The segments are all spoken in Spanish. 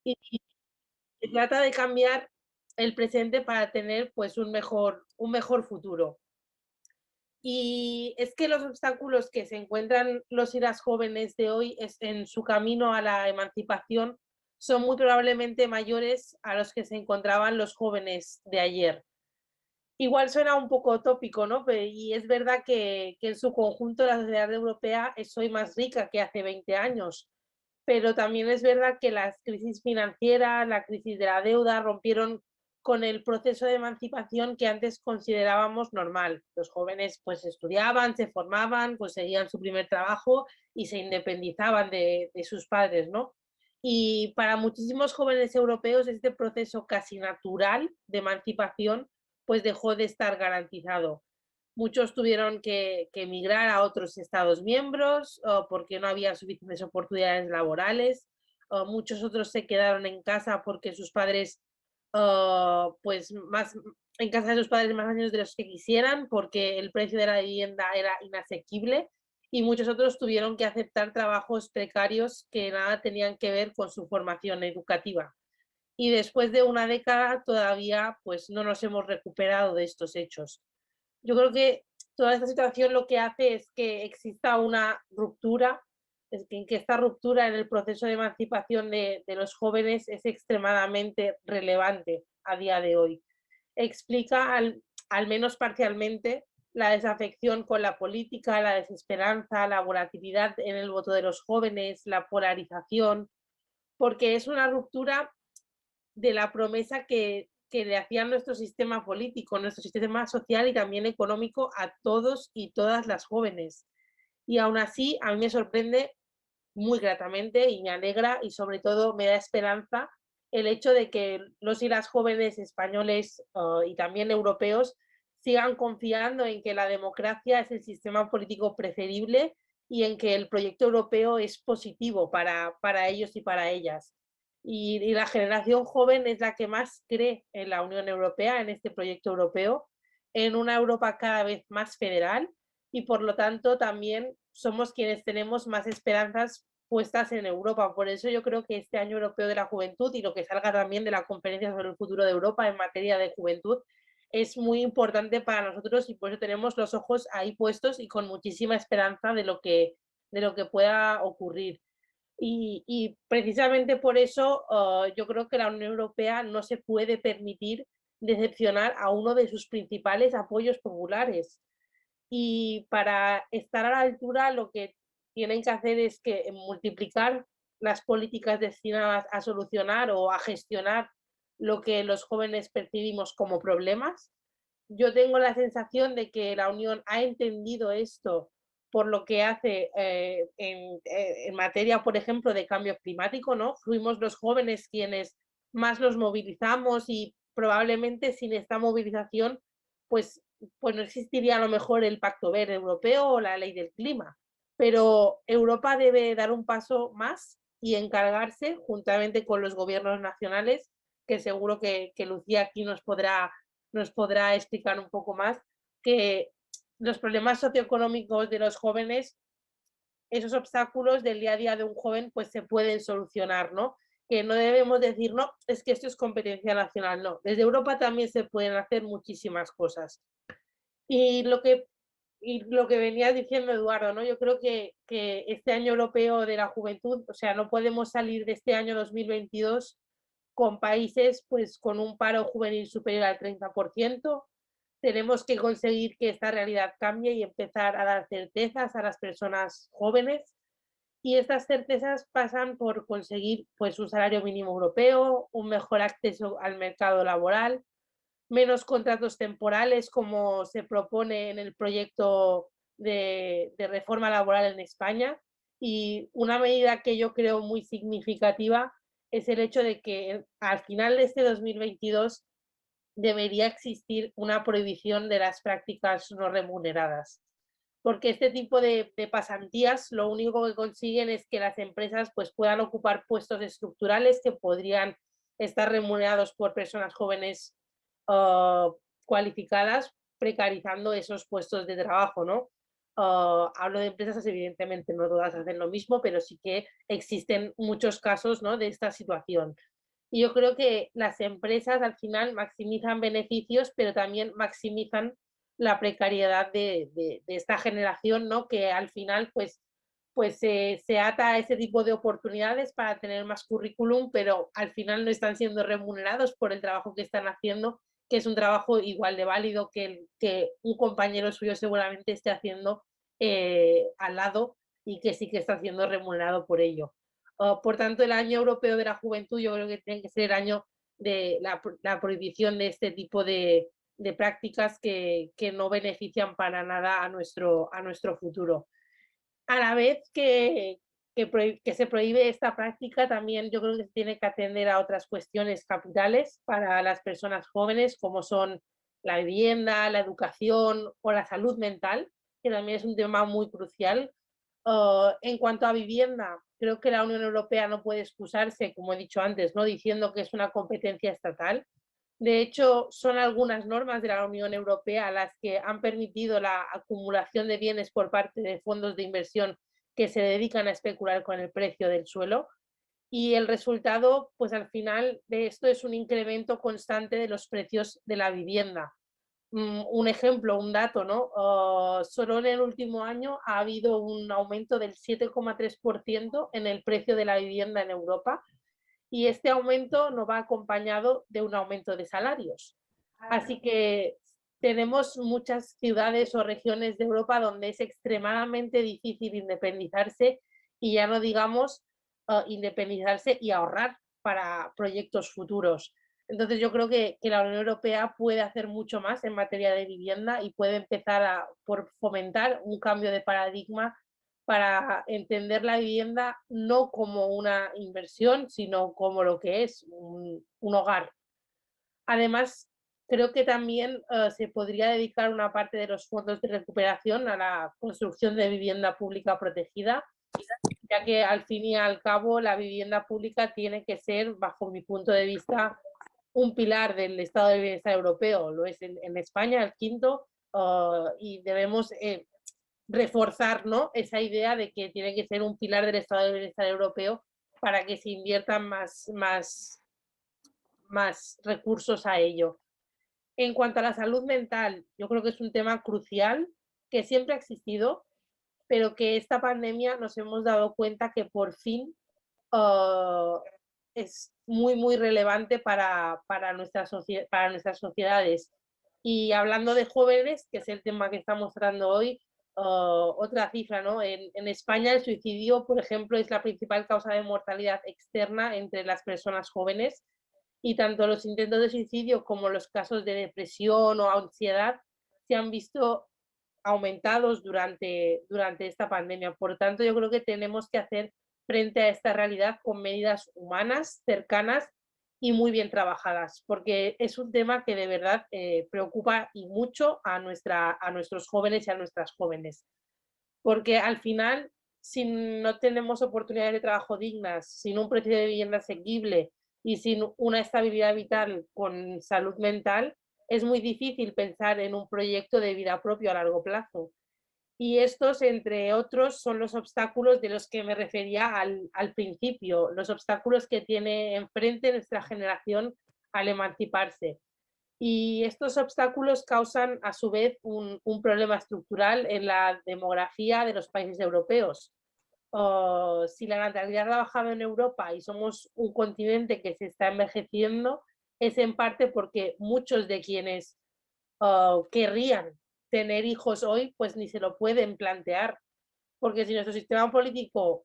y se trata de cambiar el presente para tener, pues, un mejor futuro. Y es que los obstáculos que se encuentran los y las jóvenes de hoy en su camino a la emancipación son muy probablemente mayores a los que se encontraban los jóvenes de ayer. Igual suena un poco tópico, ¿no? Y es verdad que en su conjunto la sociedad europea es hoy más rica que hace 20 años, pero también es verdad que las crisis financieras, la crisis de la deuda rompieron con el proceso de emancipación que antes considerábamos normal. Los jóvenes pues estudiaban, se formaban, conseguían su primer trabajo y se independizaban de sus padres, ¿no? Y para muchísimos jóvenes europeos este proceso casi natural de emancipación pues dejó de estar garantizado. Muchos tuvieron que emigrar a otros estados miembros porque no había suficientes oportunidades laborales. Muchos otros se quedaron en casa porque sus padres, pues más en casa de sus padres más años de los que quisieran, porque el precio de la vivienda era inasequible. Y muchos otros tuvieron que aceptar trabajos precarios que nada tenían que ver con su formación educativa. Y después de una década todavía pues no nos hemos recuperado de estos hechos. Yo creo que toda esta situación lo que hace es que exista una ruptura, es que esta ruptura en el proceso de emancipación de los jóvenes es extremadamente relevante a día de hoy. Explica al menos parcialmente la desafección con la política, la desesperanza, la volatilidad en el voto de los jóvenes, la polarización, porque es una ruptura de la promesa que le hacía nuestro sistema político, nuestro sistema social y también económico a todos y todas las jóvenes. Y aún así, a mí me sorprende muy gratamente y me alegra y sobre todo me da esperanza el hecho de que los y las jóvenes españoles y también europeos sigan confiando en que la democracia es el sistema político preferible y en que el proyecto europeo es positivo para ellos y para ellas. Y la generación joven es la que más cree en la Unión Europea, en este proyecto europeo, en una Europa cada vez más federal y por lo tanto también somos quienes tenemos más esperanzas puestas en Europa. Por eso yo creo que este año europeo de la juventud y lo que salga también de la conferencia sobre el futuro de Europa en materia de juventud es muy importante para nosotros y por eso tenemos los ojos ahí puestos y con muchísima esperanza de lo que pueda ocurrir. Y precisamente por eso yo creo que la Unión Europea no se puede permitir decepcionar a uno de sus principales apoyos populares. Y para estar a la altura lo que tienen que hacer es que multiplicar las políticas destinadas a solucionar o a gestionar lo que los jóvenes percibimos como problemas. Yo tengo la sensación de que la Unión ha entendido esto por lo que hace en materia, por ejemplo, de cambio climático, ¿no? Fuimos los jóvenes quienes más los movilizamos y probablemente sin esta movilización, pues pues no existiría a lo mejor el Pacto Verde Europeo o la Ley del Clima. Pero Europa debe dar un paso más y encargarse, juntamente con los gobiernos nacionales, que seguro que Lucía aquí nos podrá explicar un poco más, que los problemas socioeconómicos de los jóvenes, esos obstáculos del día a día de un joven, pues se pueden solucionar, ¿no? Que no debemos decir, no, es que esto es competencia nacional, no. Desde Europa también se pueden hacer muchísimas cosas. Y lo que venía diciendo Eduardo, ¿no? Yo creo que este año europeo de la juventud, o sea, no podemos salir de este año 2022 con países pues con un paro juvenil superior al 30%. Tenemos que conseguir que esta realidad cambie y empezar a dar certezas a las personas jóvenes. Y estas certezas pasan por conseguir pues un salario mínimo europeo, un mejor acceso al mercado laboral, menos contratos temporales como se propone en el proyecto de reforma laboral en España. Y una medida que yo creo muy significativa es el hecho de que al final de este 2022 debería existir una prohibición de las prácticas no remuneradas. Porque este tipo de pasantías lo único que consiguen es que las empresas pues, puedan ocupar puestos estructurales que podrían estar remunerados por personas jóvenes cualificadas, precarizando esos puestos de trabajo, ¿no? Hablo de empresas, evidentemente no todas hacen lo mismo, pero sí que existen muchos casos, ¿no? De esta situación. Y yo creo que las empresas al final maximizan beneficios, pero también maximizan la precariedad de esta generación, ¿no? Que al final pues se ata a ese tipo de oportunidades para tener más currículum, pero al final no están siendo remunerados por el trabajo que están haciendo, que es un trabajo igual de válido que un compañero suyo seguramente esté haciendo al lado y que sí que está siendo remunerado por ello. Por tanto, el año europeo de la juventud yo creo que tiene que ser el año de la prohibición de este tipo de prácticas que no benefician para nada a nuestro futuro. A la vez que se prohíbe esta práctica, también yo creo que se tiene que atender a otras cuestiones capitales para las personas jóvenes, como son la vivienda, la educación o la salud mental, que también es un tema muy crucial. En cuanto a vivienda, creo que la Unión Europea no puede excusarse, como he dicho antes, ¿no? Diciendo que es una competencia estatal. De hecho, son algunas normas de la Unión Europea las que han permitido la acumulación de bienes por parte de fondos de inversión que se dedican a especular con el precio del suelo. Y el resultado, pues al final de esto es un incremento constante de los precios de la vivienda. Un ejemplo, un dato, ¿no? Solo en el último año ha habido un aumento del 7,3% en el precio de la vivienda en Europa y este aumento no va acompañado de un aumento de salarios. Así que tenemos muchas ciudades o regiones de Europa donde es extremadamente difícil independizarse y ya no digamos independizarse y ahorrar para proyectos futuros. Entonces yo creo que la Unión Europea puede hacer mucho más en materia de vivienda y puede empezar por fomentar un cambio de paradigma para entender la vivienda no como una inversión, sino como lo que es un hogar. Además, creo que también se podría dedicar una parte de los fondos de recuperación a la construcción de vivienda pública protegida, ya que al fin y al cabo la vivienda pública tiene que ser, bajo mi punto de vista, un pilar del estado de bienestar europeo. Lo es en España, el quinto, y debemos reforzar, ¿no? Esa idea de que tiene que ser un pilar del estado de bienestar europeo para que se inviertan más recursos a ello. En cuanto a la salud mental, yo creo que es un tema crucial que siempre ha existido, pero que esta pandemia nos hemos dado cuenta que por fin uh, es muy, muy relevante para nuestras sociedades. Y hablando de jóvenes, que es el tema que estamos tratando hoy, otra cifra, ¿no? En España el suicidio, por ejemplo, es la principal causa de mortalidad externa entre las personas jóvenes y tanto los intentos de suicidio como los casos de depresión o ansiedad se han visto aumentados durante esta pandemia. Por tanto, yo creo que tenemos que hacer frente a esta realidad con medidas humanas, cercanas y muy bien trabajadas, porque es un tema que de verdad preocupa y mucho a nuestros jóvenes y a nuestras jóvenes. Porque al final, si no tenemos oportunidades de trabajo dignas, sin un precio de vivienda asequible y sin una estabilidad vital con salud mental, es muy difícil pensar en un proyecto de vida propio a largo plazo. Y estos, entre otros, son los obstáculos de los que me refería al principio, los obstáculos que tiene enfrente nuestra generación al emanciparse. Y estos obstáculos causan, a su vez, un problema estructural en la demografía de los países europeos. Si la natalidad ha bajado en Europa y somos un continente que se está envejeciendo, es en parte porque muchos de quienes querrían tener hijos hoy, pues ni se lo pueden plantear. Porque si nuestro sistema político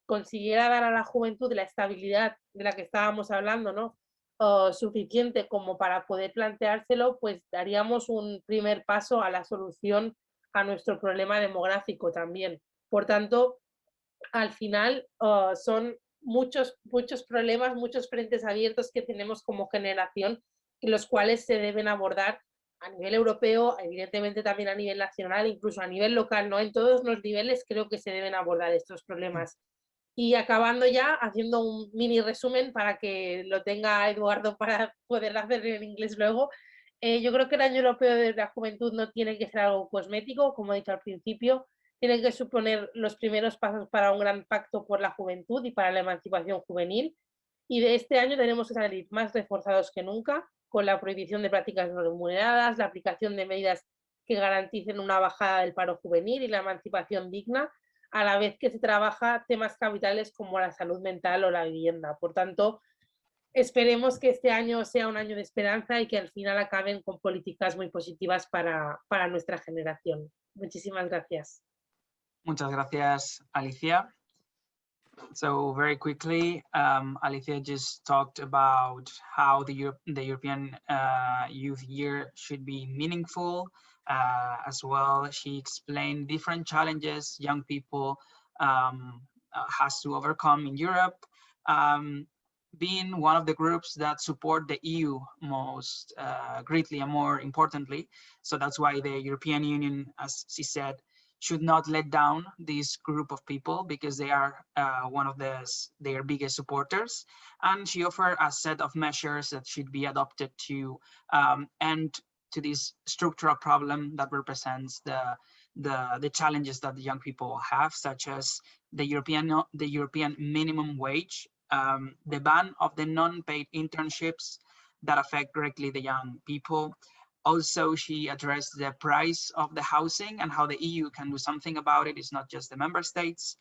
consiguiera dar a la juventud la estabilidad de la que estábamos hablando, ¿no? Suficiente como para poder planteárselo, pues daríamos un primer paso a la solución a nuestro problema demográfico también. Por tanto, al final son muchos problemas, muchos frentes abiertos que tenemos como generación, los cuales se deben abordar a nivel europeo, evidentemente también a nivel nacional, incluso a nivel local, ¿no? En todos los niveles creo que se deben abordar estos problemas. Y acabando ya, haciendo un mini resumen para que lo tenga Eduardo para poder hacer en inglés luego, yo creo que el Año Europeo de la Juventud no tiene que ser algo cosmético, como he dicho al principio, tiene que suponer los primeros pasos para un gran pacto por la juventud y para la emancipación juvenil. y de este año tenemos que salir más reforzados que nunca con la prohibición de prácticas no remuneradas, la aplicación de medidas que garanticen una bajada del paro juvenil y la emancipación digna, a la vez que se trabaja temas capitales como la salud mental o la vivienda. Por tanto, esperemos que este año sea un año de esperanza y que al final acaben con políticas muy positivas para nuestra generación. Muchísimas gracias. Muchas gracias, Alicia. So very quickly, Alicia just talked about how the European Youth Year should be meaningful. As well, she explained different challenges young people has to overcome in Europe, being one of the groups that support the EU most greatly and more importantly. So that's why the European Union, as she said, should not let down this group of people because they are one of their biggest supporters. And she offered a set of measures that should be adopted to end to this structural problem that represents the challenges that the young people have, such as the European minimum wage, the ban of the non-paid internships that affect directly the young people. Also, she addressed the price of the housing and how the EU can do something about it. It's not just the member states.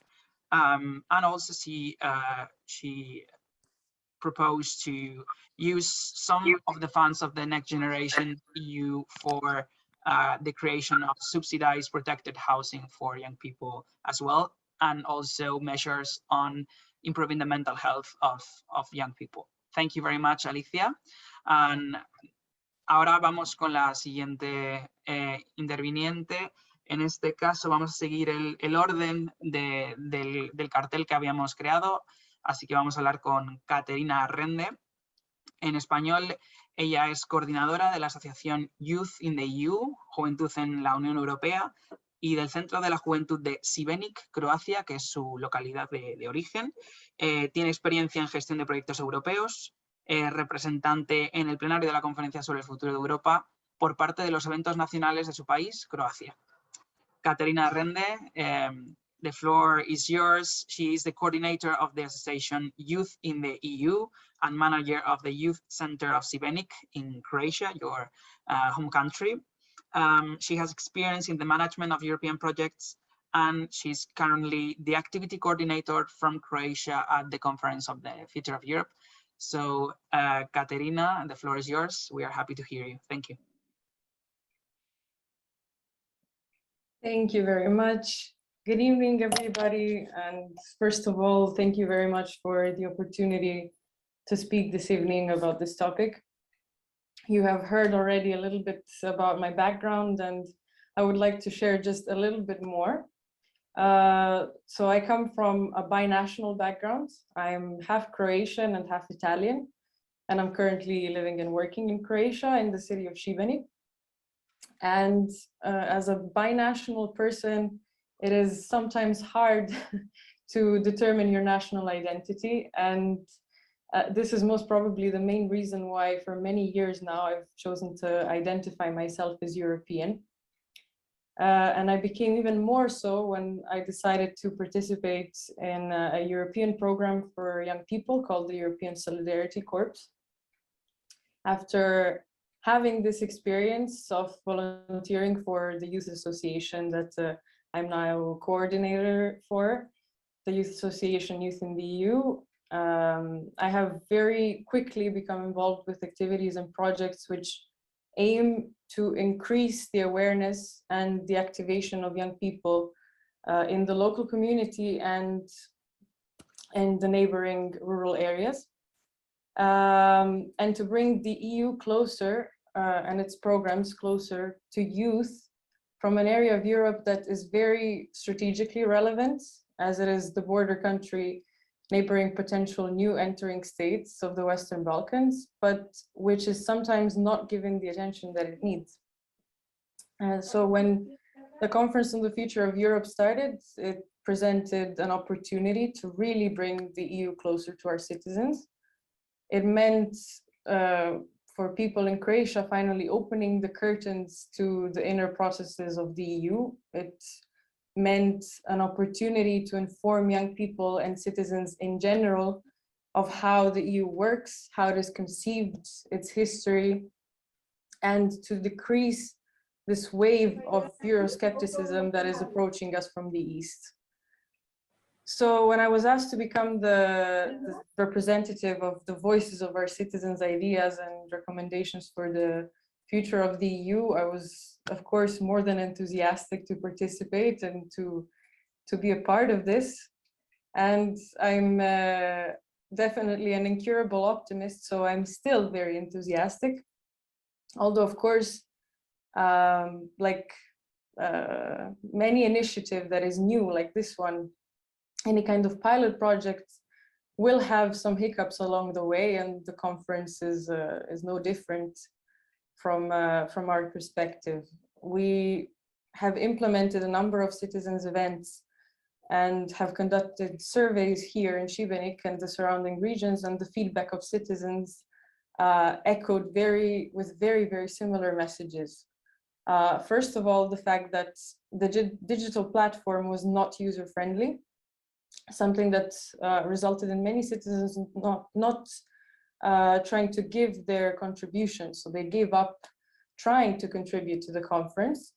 And also she proposed to use some of the funds of the Next Generation EU for the creation of subsidized protected housing for young people as well, and also measures on improving the mental health of young people. Thank you very much, Alicia. And ahora vamos con la siguiente interviniente. En este caso vamos a seguir el orden del cartel que habíamos creado, así que vamos a hablar con Caterina Arrende. En español, ella es coordinadora de la asociación Youth in the EU, Juventud en la Unión Europea, y del Centro de la Juventud de Šibenik, Croacia, que es su localidad de origen. Tiene experiencia en gestión de proyectos europeos, representante en el plenario de la Conferencia sobre el Futuro de Europa por parte de los eventos nacionales de su país, Croacia. Caterina Arrende, the floor is yours. She is the coordinator of the association Youth in the EU and manager of the Youth Center of Šibenik in Croatia, your home country. She has experience in the management of European projects, and she's currently the activity coordinator from Croatia at the Conference of the Future of Europe. So, Caterina, the floor is yours. We are happy to hear you. Thank you. Thank you very much. Good evening, everybody. And first of all, thank you very much for the opportunity to speak this evening about this topic. You have heard already a little bit about my background, and I would like to share just a little bit more. So I come from a binational background. I'm half Croatian and half Italian, and I'm currently living and working in Croatia in the city of Šibenik. And as a binational person, it is sometimes hard to determine your national identity. And this is most probably the main reason why for many years now I've chosen to identify myself as European. And I became even more so when I decided to participate in a European program for young people called the European Solidarity Corps. After having this experience of volunteering for the youth association that I'm now coordinator for, the Youth Association Youth in the EU, I have very quickly become involved with activities and projects which aim to increase the awareness and the activation of young people in the local community and in the neighboring rural areas, and to bring the EU closer and its programs closer to youth from an area of Europe that is very strategically relevant, as it is the border country neighboring potential new entering states of the Western Balkans, but which is sometimes not given the attention that it needs. So when the Conference on the Future of Europe started, it presented an opportunity to really bring the EU closer to our citizens. It meant for people in Croatia finally opening the curtains to the inner processes of the EU. It meant an opportunity to inform young people and citizens in general of how the EU works, how it is conceived, its history, and to decrease this wave of Euroscepticism that is approaching us from the East. So when I was asked to become the representative of the voices of our citizens' ideas and recommendations for the future of the EU, I was, of course, more than enthusiastic to participate and to be a part of this. And I'm definitely an incurable optimist, so I'm still very enthusiastic. Although, of course, like many initiative that is new, like this one, any kind of pilot project will have some hiccups along the way, and the conference is no different from our perspective. We have implemented a number of citizens events and have conducted surveys here in Šibenik and the surrounding regions, and the feedback of citizens echoed with very similar messages. First of all, the fact that the digital platform was not user-friendly, something that resulted in many citizens not trying to give their contributions, so they gave up trying to contribute to the conference.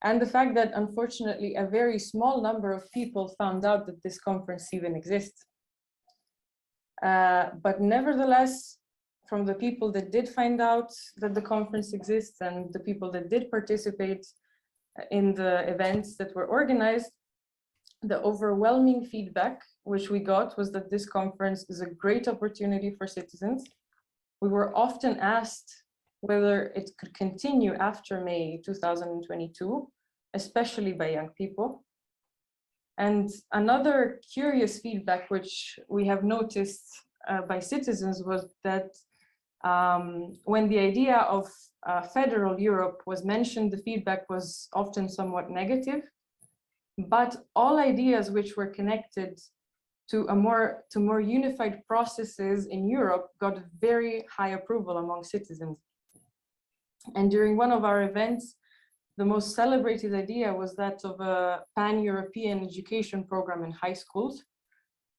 And the fact that, unfortunately, a very small number of people found out that this conference even exists. But nevertheless, from the people that did find out that the conference exists and the people that did participate in the events that were organized, the overwhelming feedback which we got was that this conference is a great opportunity for citizens. We were often asked whether it could continue after May 2022, especially by young people. And another curious feedback which we have noticed by citizens was that when the idea of federal Europe was mentioned, the feedback was often somewhat negative. But all ideas which were connected to more unified processes in Europe got very high approval among citizens. And during one of our events, the most celebrated idea was that of a pan-European education program in high schools,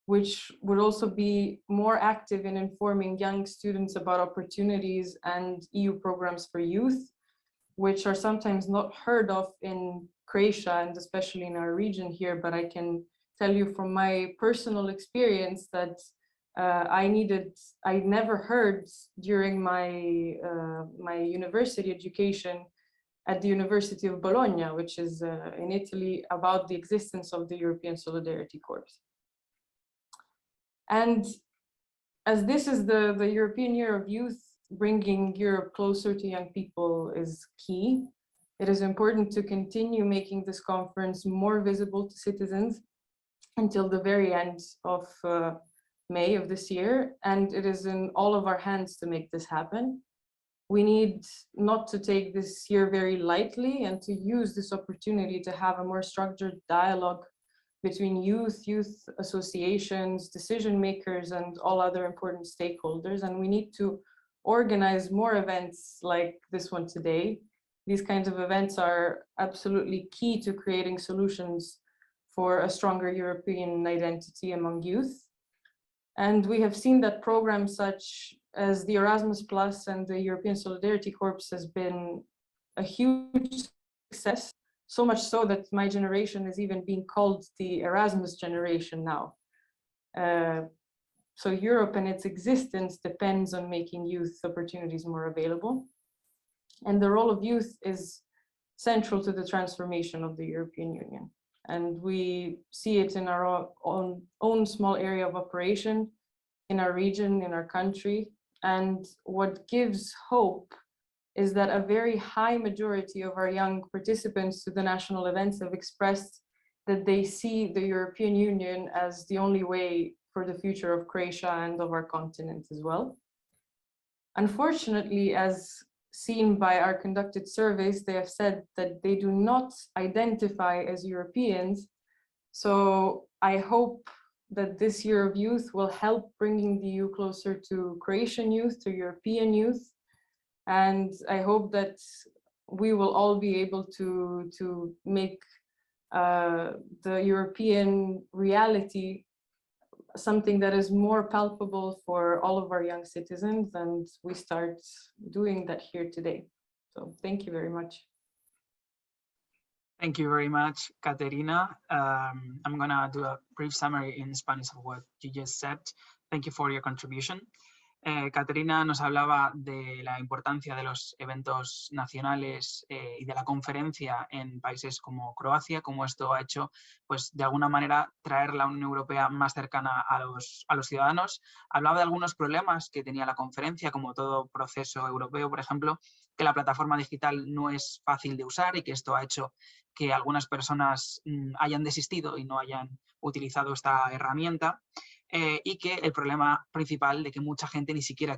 which would also be more active in informing young students about opportunities and EU programs for youth, which are sometimes not heard of in Croatia and especially in our region here. But I can tell you from my personal experience that I never heard during my my university education at the University of Bologna, which is in Italy, about the existence of the European Solidarity Corps. And as this is the European Year of Youth, bringing Europe closer to young people is key. It is important to continue making this conference more visible to citizens until the very end of May of this year, and it is in all of our hands to make this happen. We need not to take this year very lightly and to use this opportunity to have a more structured dialogue between youth associations, decision makers, and all other important stakeholders. And we need to organize more events like this one today. These kinds of events are absolutely key to creating solutions for a stronger European identity among youth. And we have seen that programs such as the Erasmus Plus and the European Solidarity Corps has been a huge success, so much so that my generation is even being called the Erasmus generation now. So Europe and its existence depends on making youth opportunities more available. And the role of youth is central to the transformation of the European Union. And we see it in our own small area of operation, in our region, in our country. And what gives hope is that a very high majority of our young participants to the national events have expressed that they see the European Union as the only way for the future of Croatia and of our continent as well. Unfortunately, as seen by our conducted surveys, they have said that they do not identify as Europeans. So I hope that this Year of Youth will help bringing the EU closer to Croatian youth, to European youth. And I hope that we will all be able to make the European reality something that is more palpable for all of our young citizens, and we start doing that here today. So thank you very much. Thank you very much, Caterina. I'm gonna do a brief summary in Spanish of what you just said. Thank you for your contribution. Caterina nos hablaba de la importancia de los eventos nacionales y de la conferencia en países como Croacia, como esto ha hecho, pues de alguna manera, traer la Unión Europea más cercana a los ciudadanos. Hablaba de algunos problemas que tenía la conferencia, como todo proceso europeo, por ejemplo, que la plataforma digital no es fácil de usar y que esto ha hecho que algunas personas hayan desistido y no hayan utilizado esta herramienta. Y que el problema principal de que mucha gente ni siquiera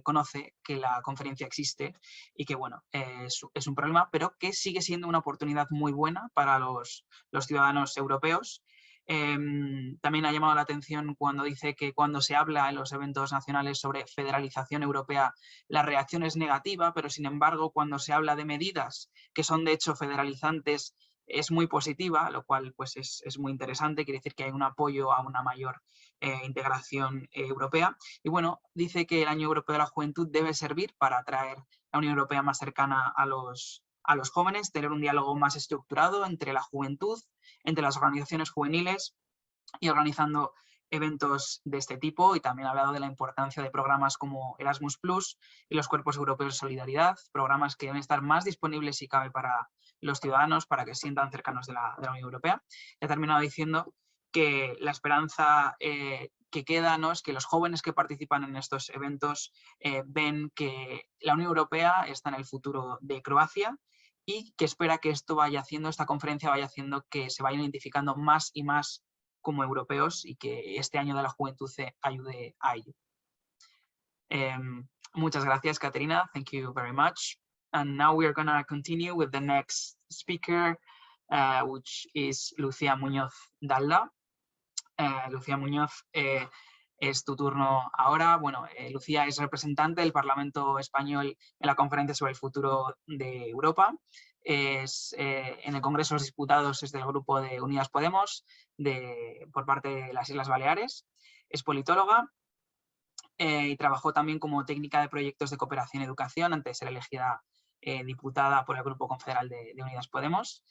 conoce que la conferencia existe y que, bueno, es un problema, pero que sigue siendo una oportunidad muy buena para los ciudadanos europeos. También ha llamado la atención cuando dice que cuando se habla en los eventos nacionales sobre federalización europea, la reacción es negativa, pero sin embargo, cuando se habla de medidas que son de hecho federalizantes, es muy positiva, lo cual pues es muy interesante, quiere decir que hay un apoyo a una mayor integración europea. Y bueno, dice que el Año Europeo de la Juventud debe servir para atraer la Unión Europea más cercana a los jóvenes, tener un diálogo más estructurado entre la juventud, entre las organizaciones juveniles y organizando eventos de este tipo. Y también ha hablado de la importancia de programas como Erasmus+ y los Cuerpos Europeos de Solidaridad, programas que deben estar más disponibles si cabe para los ciudadanos, para que se sientan cercanos de la Unión Europea. Y ha terminado diciendo que la esperanza que queda, ¿no?, es que los jóvenes que participan en estos eventos ven que la Unión Europea está en el futuro de Croacia y que espera que esto vaya haciendo, esta conferencia vaya haciendo que se vayan identificando más y más como europeos y que este año de la juventud se ayude a ello. Muchas gracias, Caterina. Thank you very much. And now we are going to continue with the next speaker, which is Lucía Muñoz Dalda. Lucía Muñoz, es tu turno ahora. Bueno, Lucía es representante del Parlamento Español en la Conferencia sobre el Futuro de Europa. En el Congreso de los Diputados es del grupo de Unidas Podemos, por parte de las Islas Baleares. Es politóloga y trabajó también como técnica de proyectos de cooperación y educación antes de ser elegida diputada por el Grupo Confederal de Unidas Podemos.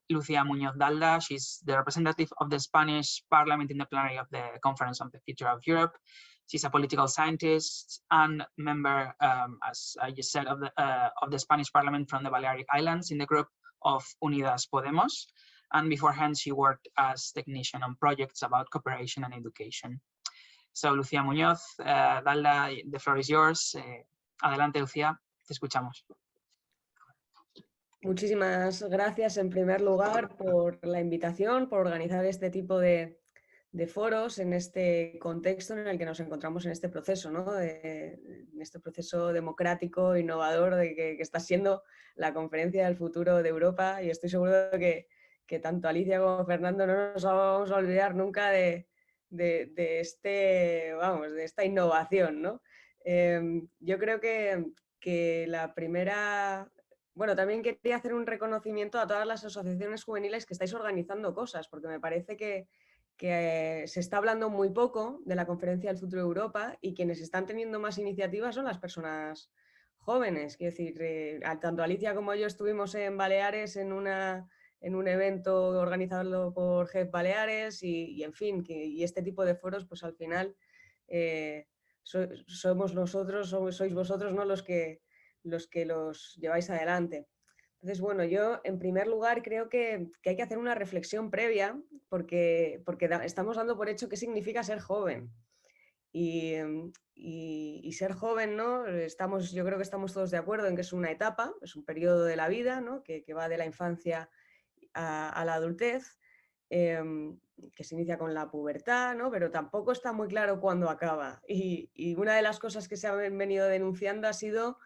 Lucía Muñoz Dalda, she's the representative of the Spanish Parliament in the plenary of the Conference on the Future of Europe. She's a political scientist and member, as I just said, of the Spanish Parliament from the Balearic Islands in the group of Unidas Podemos. And beforehand, she worked as technician on projects about cooperation and education. So, Lucía Muñoz Dalda, the floor is yours. Adelante, Lucía, te escuchamos. Muchísimas gracias en primer lugar por la invitación, por organizar este tipo de foros en este contexto en el que nos encontramos en este proceso, ¿no? En este proceso democrático, innovador que está siendo la Conferencia del Futuro de Europa, y estoy seguro que tanto Alicia como Fernando no nos vamos a olvidar nunca de esta innovación, ¿no? Yo creo que la primera... Bueno, también quería hacer un reconocimiento a todas las asociaciones juveniles que estáis organizando cosas, porque me parece que se está hablando muy poco de la Conferencia del Futuro de Europa, y quienes están teniendo más iniciativas son las personas jóvenes. Quiero decir, tanto Alicia como yo estuvimos en Baleares en un evento organizado por GEF Baleares y en fin, y este tipo de foros, pues al final somos nosotros, sois vosotros, ¿no?, los que los lleváis adelante. Entonces, bueno, yo en primer lugar creo que hay que hacer una reflexión previa porque estamos dando por hecho qué significa ser joven. Y ser joven, ¿no? Yo creo que estamos todos de acuerdo en que es una etapa, es un periodo de la vida, ¿no?, que va de la infancia a la adultez, que se inicia con la pubertad, ¿no?, pero tampoco está muy claro cuándo acaba. Y una de las cosas que se han venido denunciando ha sido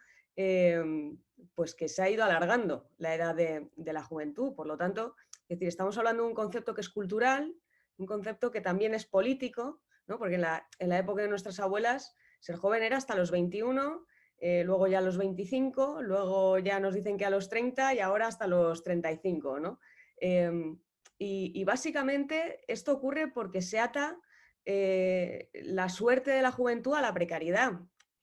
pues que se ha ido alargando la edad de la juventud. Por lo tanto, es decir, estamos hablando de un concepto que es cultural, un concepto que también es político, ¿no?, porque en la época de nuestras abuelas ser joven era hasta los 21, luego ya a los 25, luego ya nos dicen que a los 30 y ahora hasta los 35, ¿no? Y básicamente esto ocurre porque se ata la suerte de la juventud a la precariedad.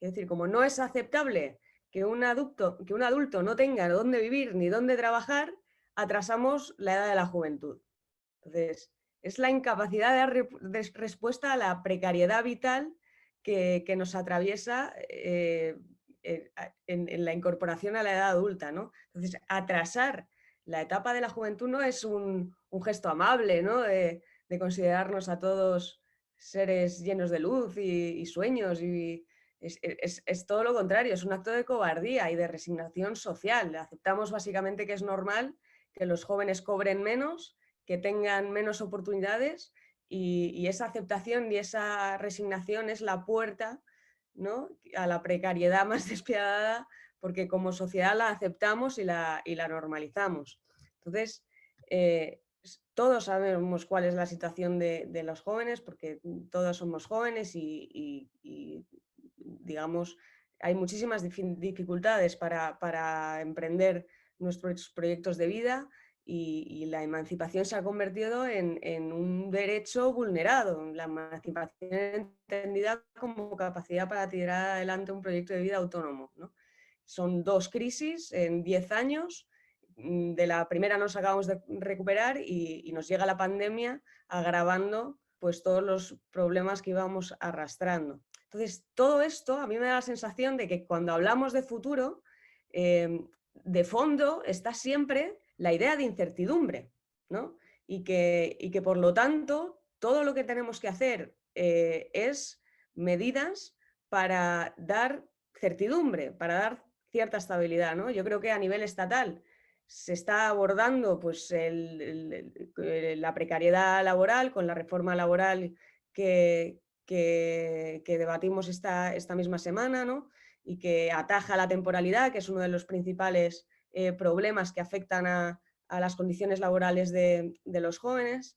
Es decir, como no es aceptable que un adulto no tenga dónde vivir ni dónde trabajar, atrasamos la edad de la juventud. Entonces, es la incapacidad de dar respuesta a la precariedad vital que nos atraviesa en la incorporación a la edad adulta, ¿no? Entonces, atrasar la etapa de la juventud no es un gesto amable, ¿no? De considerarnos a todos seres llenos de luz y sueños, y es todo lo contrario, es un acto de cobardía y de resignación social. Aceptamos básicamente que es normal que los jóvenes cobren menos, que tengan menos oportunidades, y esa aceptación y esa resignación es la puerta, ¿no?, a la precariedad más despiadada, porque como sociedad la aceptamos y la normalizamos. Entonces, todos sabemos cuál es la situación de los jóvenes, porque todos somos jóvenes y digamos, hay muchísimas dificultades para emprender nuestros proyectos de vida, y la emancipación se ha convertido en un derecho vulnerado. La emancipación entendida como capacidad para tirar adelante un proyecto de vida autónomo, ¿no? Son 2 crisis en 10 años. De la primera nos acabamos de recuperar y nos llega la pandemia agravando pues todos los problemas que íbamos arrastrando. Entonces, todo esto a mí me da la sensación de que cuando hablamos de futuro, de fondo está siempre la idea de incertidumbre, ¿no? Y que por lo tanto todo lo que tenemos que hacer es medidas para dar certidumbre, para dar cierta estabilidad, ¿no? Yo creo que a nivel estatal se está abordando pues, la precariedad laboral con la reforma laboral que debatimos esta misma semana, ¿no? Y que ataja la temporalidad, que es uno de los principales problemas que afectan a las condiciones laborales de los jóvenes.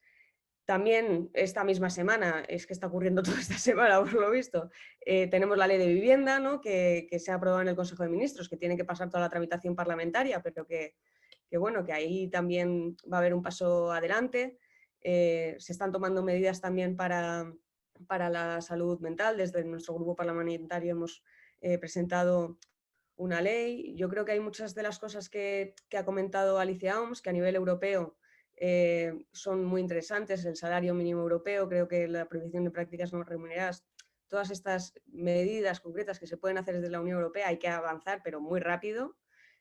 También esta misma semana, es que está ocurriendo toda esta semana por lo visto, tenemos la ley de vivienda, ¿no?, que se ha aprobado en el Consejo de Ministros, que tiene que pasar toda la tramitación parlamentaria, pero que bueno, que ahí también va a haber un paso adelante. Se están tomando medidas también para la salud mental. Desde nuestro grupo parlamentario hemos presentado una ley. Yo creo que hay muchas de las cosas que ha comentado Alicia Oms, que a nivel europeo son muy interesantes. El salario mínimo europeo, creo que la prohibición de prácticas no remuneradas, todas estas medidas concretas que se pueden hacer desde la Unión Europea, hay que avanzar, pero muy rápido,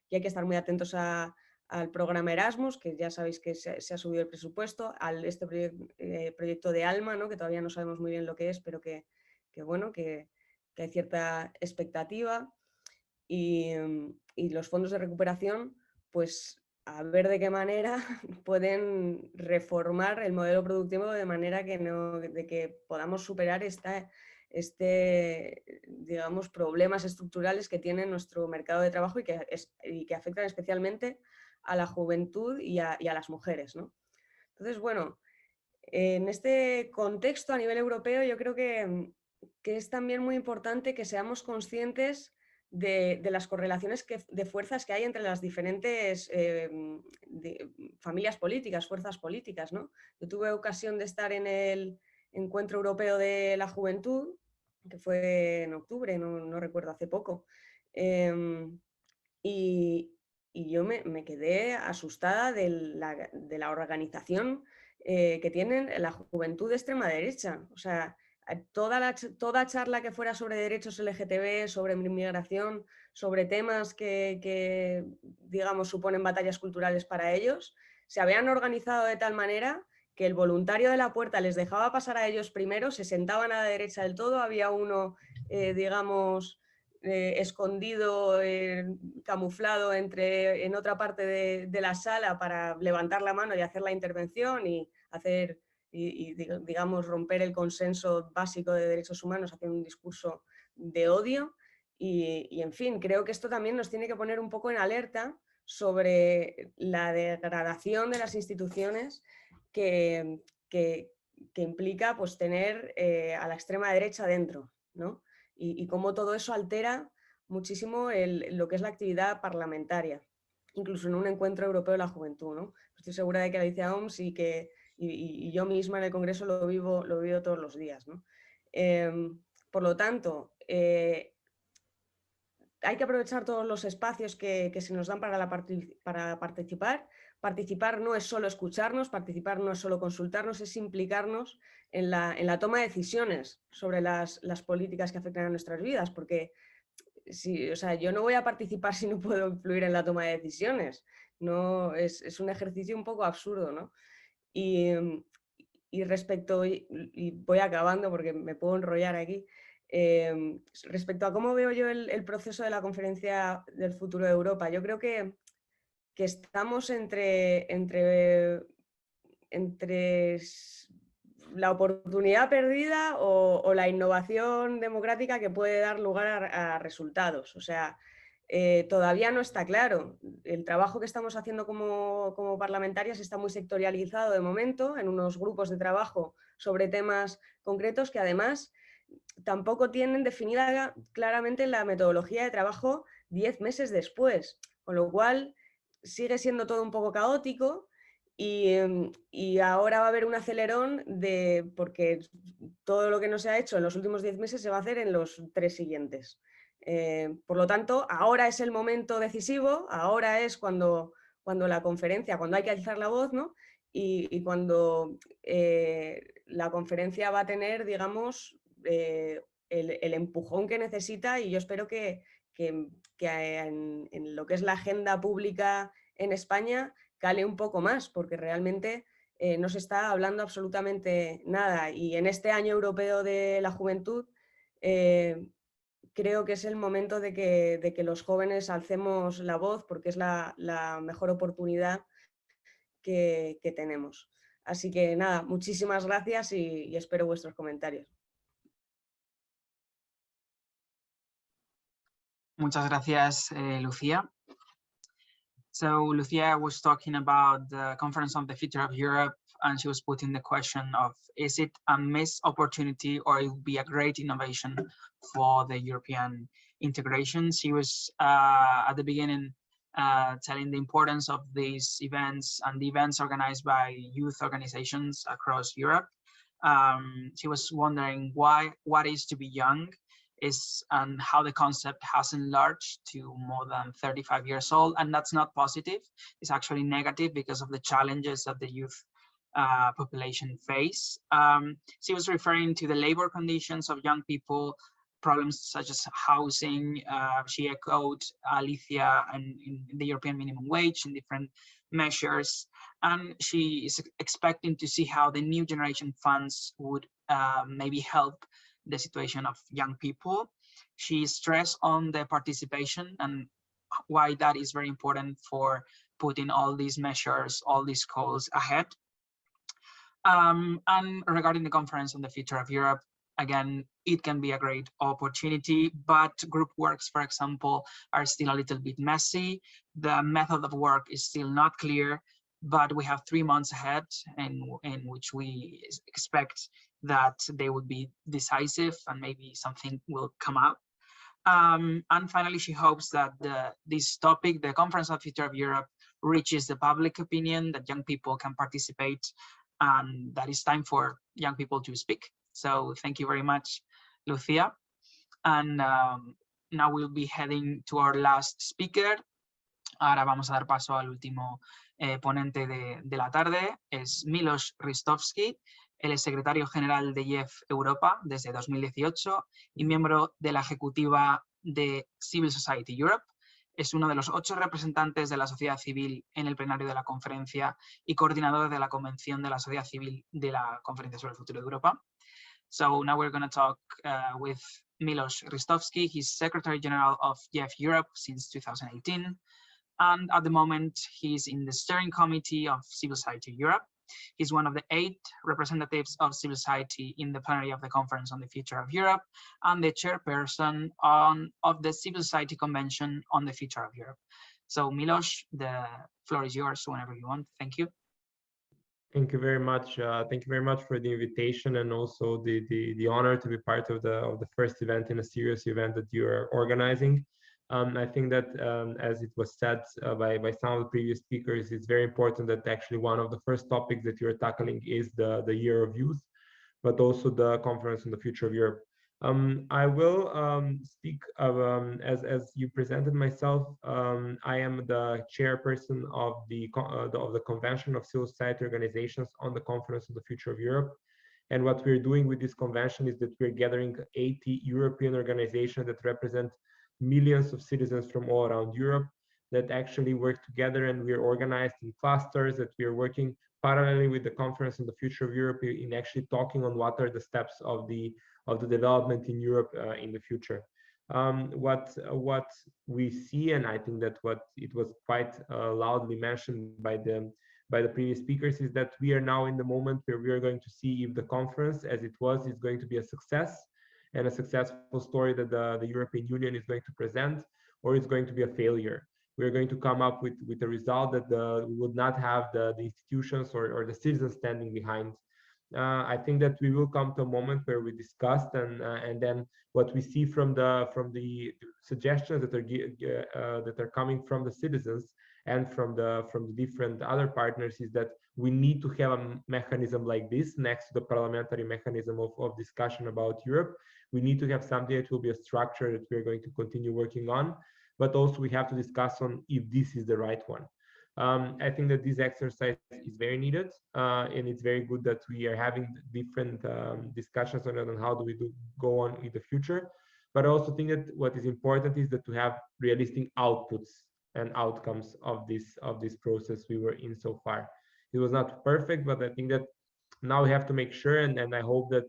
y hay que estar muy atentos al programa Erasmus, que ya sabéis que se ha subido el presupuesto, al proyecto de ALMA, ¿no?, que todavía no sabemos muy bien lo que es, pero que bueno, que hay cierta expectativa. Y los fondos de recuperación, pues a ver de qué manera pueden reformar el modelo productivo de manera de que podamos superar digamos, problemas estructurales que tiene nuestro mercado de trabajo y que afectan especialmente a la juventud y a las mujeres, ¿no? Entonces, bueno, en este contexto a nivel europeo yo creo que es también muy importante que seamos conscientes de las correlaciones de fuerzas que hay entre las diferentes familias políticas, fuerzas políticas, ¿no? Yo tuve ocasión de estar en el Encuentro Europeo de la Juventud, que fue en octubre, no recuerdo, hace poco, y yo me quedé asustada de la organización que tienen la juventud de extrema derecha. O sea, toda charla que fuera sobre derechos LGTB, sobre inmigración, sobre temas que, digamos, suponen batallas culturales para ellos, se habían organizado de tal manera que el voluntario de la puerta les dejaba pasar a ellos primero, se sentaban a la derecha del todo, había uno, digamos, escondido, camuflado en otra parte de la sala para levantar la mano y hacer la intervención y digamos, romper el consenso básico de derechos humanos, hacer un discurso de odio. Y en fin, creo que esto también nos tiene que poner un poco en alerta sobre la degradación de las instituciones que implica pues, tener a la extrema derecha dentro, ¿no? Y cómo todo eso altera muchísimo lo que es la actividad parlamentaria, incluso en un encuentro europeo de la juventud, ¿no? Estoy segura de que Alicia Oms y que y yo misma en el Congreso lo vivo todos los días, ¿no? Por lo tanto, hay que aprovechar todos los espacios que se nos dan para participar. Participar no es solo escucharnos, participar no es solo consultarnos, es implicarnos en la toma de decisiones sobre las políticas que afectan a nuestras vidas, porque o sea, yo no voy a participar si no puedo influir en la toma de decisiones. No, es un ejercicio un poco absurdo, ¿no? Y respecto, y voy acabando porque me puedo enrollar aquí, respecto a cómo veo yo el proceso de la Conferencia del Futuro de Europa, yo creo que estamos entre la oportunidad perdida o la innovación democrática que puede dar lugar a resultados. O sea, todavía no está claro. El trabajo que estamos haciendo como parlamentarias está muy sectorializado de momento, en unos grupos de trabajo sobre temas concretos que además tampoco tienen definida claramente la metodología de trabajo 10 meses después, con lo cual sigue siendo todo un poco caótico y ahora va a haber un acelerón porque todo lo que no se ha hecho en los últimos 10 meses se va a hacer en los 3 siguientes. Por lo tanto, ahora es el momento decisivo, ahora es cuando la conferencia, cuando hay que alzar la voz, ¿no? Y cuando la conferencia va a tener, digamos, el empujón que necesita, y yo espero que en lo que es la agenda pública en España cale un poco más, porque realmente no se está hablando absolutamente nada. Y en este año europeo de la juventud creo que es el momento de que los jóvenes alcemos la voz, porque es la mejor oportunidad que tenemos. Así que nada, muchísimas gracias y espero vuestros comentarios. Muchas gracias, Lucía. So Lucia was talking about the Conference on the Future of Europe, and she was putting the question of, is it a missed opportunity or it would be a great innovation for the European integration? She was at the beginning telling the importance of these events and the events organized by youth organizations across Europe. She was wondering what is to be young, and how the concept has enlarged to more than 35 years old, and that's not positive. It's actually negative because of the challenges that the youth population face. She was referring to the labor conditions of young people, problems such as housing. She echoed Alicia and in the European minimum wage and different measures, and she is expecting to see how the new generation funds would maybe help the situation of young people. She stressed on the participation and why that is very important for putting all these measures, all these calls ahead. And regarding the Conference on the Future of Europe, again, it can be a great opportunity, but group works, for example, are still a little bit messy. The method of work is still not clear, but we have 3 months ahead in which we expect that they would be decisive and maybe something will come out. And finally, she hopes that this topic, the Conference on the Future of Europe, reaches the public opinion, that young people can participate, and that it's time for young people to speak. So thank you very much, Lucia. And now we'll be heading to our last speaker. Ahora vamos a dar paso al último ponente de la tarde, es Milos Ristovski. Él es secretario general de IEF Europa desde 2018 y miembro de la ejecutiva de Civil Society Europe. Es uno de los 8 representantes de la sociedad civil en el plenario de la conferencia y coordinador de la convención de la sociedad civil de la Conferencia sobre el Futuro de Europa. So now we're going to talk with Milos Ristovski. He's Secretary General of IEF Europe since 2018. And at the moment, he's in the steering committee of Civil Society Europe. He's one of the 8 representatives of civil society in the plenary of the Conference on the Future of Europe and the chairperson of the Civil Society Convention on the Future of Europe. So Milos, the floor is yours whenever you want. Thank you. Thank you very much. Thank you very much for the invitation and also the honor to be part of the first event in a serious event that you are organizing. I think that, as it was said by some of the previous speakers, it's very important that actually one of the first topics that you're tackling is the Year of Youth, but also the Conference on the Future of Europe. I will speak of, as you presented myself. I am the chairperson of the Convention of Civil Society Organizations on the Conference on the Future of Europe. And what we're doing with this convention is that we're gathering 80 European organizations that represent millions of citizens from all around Europe that actually work together, and we're organized in clusters, that we're working parallelly with the Conference on the Future of Europe in actually talking on what are the steps of the development in Europe in the future. What we see, and I think that what it was quite loudly mentioned by the previous speakers, is that we are now in the moment where we are going to see if the conference, as it was, is going to be a success and a successful story that the European Union is going to present, or it's going to be a failure. We're going to come up with a result that we would not have the institutions or the citizens standing behind. I think that we will come to a moment where we discussed, and then what we see from the suggestions that are coming from the citizens and from the different other partners is that we need to have a mechanism like this next to the parliamentary mechanism of discussion about Europe. We need to have something that will be a structure that we're going to continue working on, but also we have to discuss on if this is the right one. I think that this exercise is very needed, and it's very good that we are having different discussions on it, on how do we go on in the future. But I also think that what is important is that to have realistic outputs and outcomes of this process we were in so far. It was not perfect, but I think that now we have to make sure, and I hope that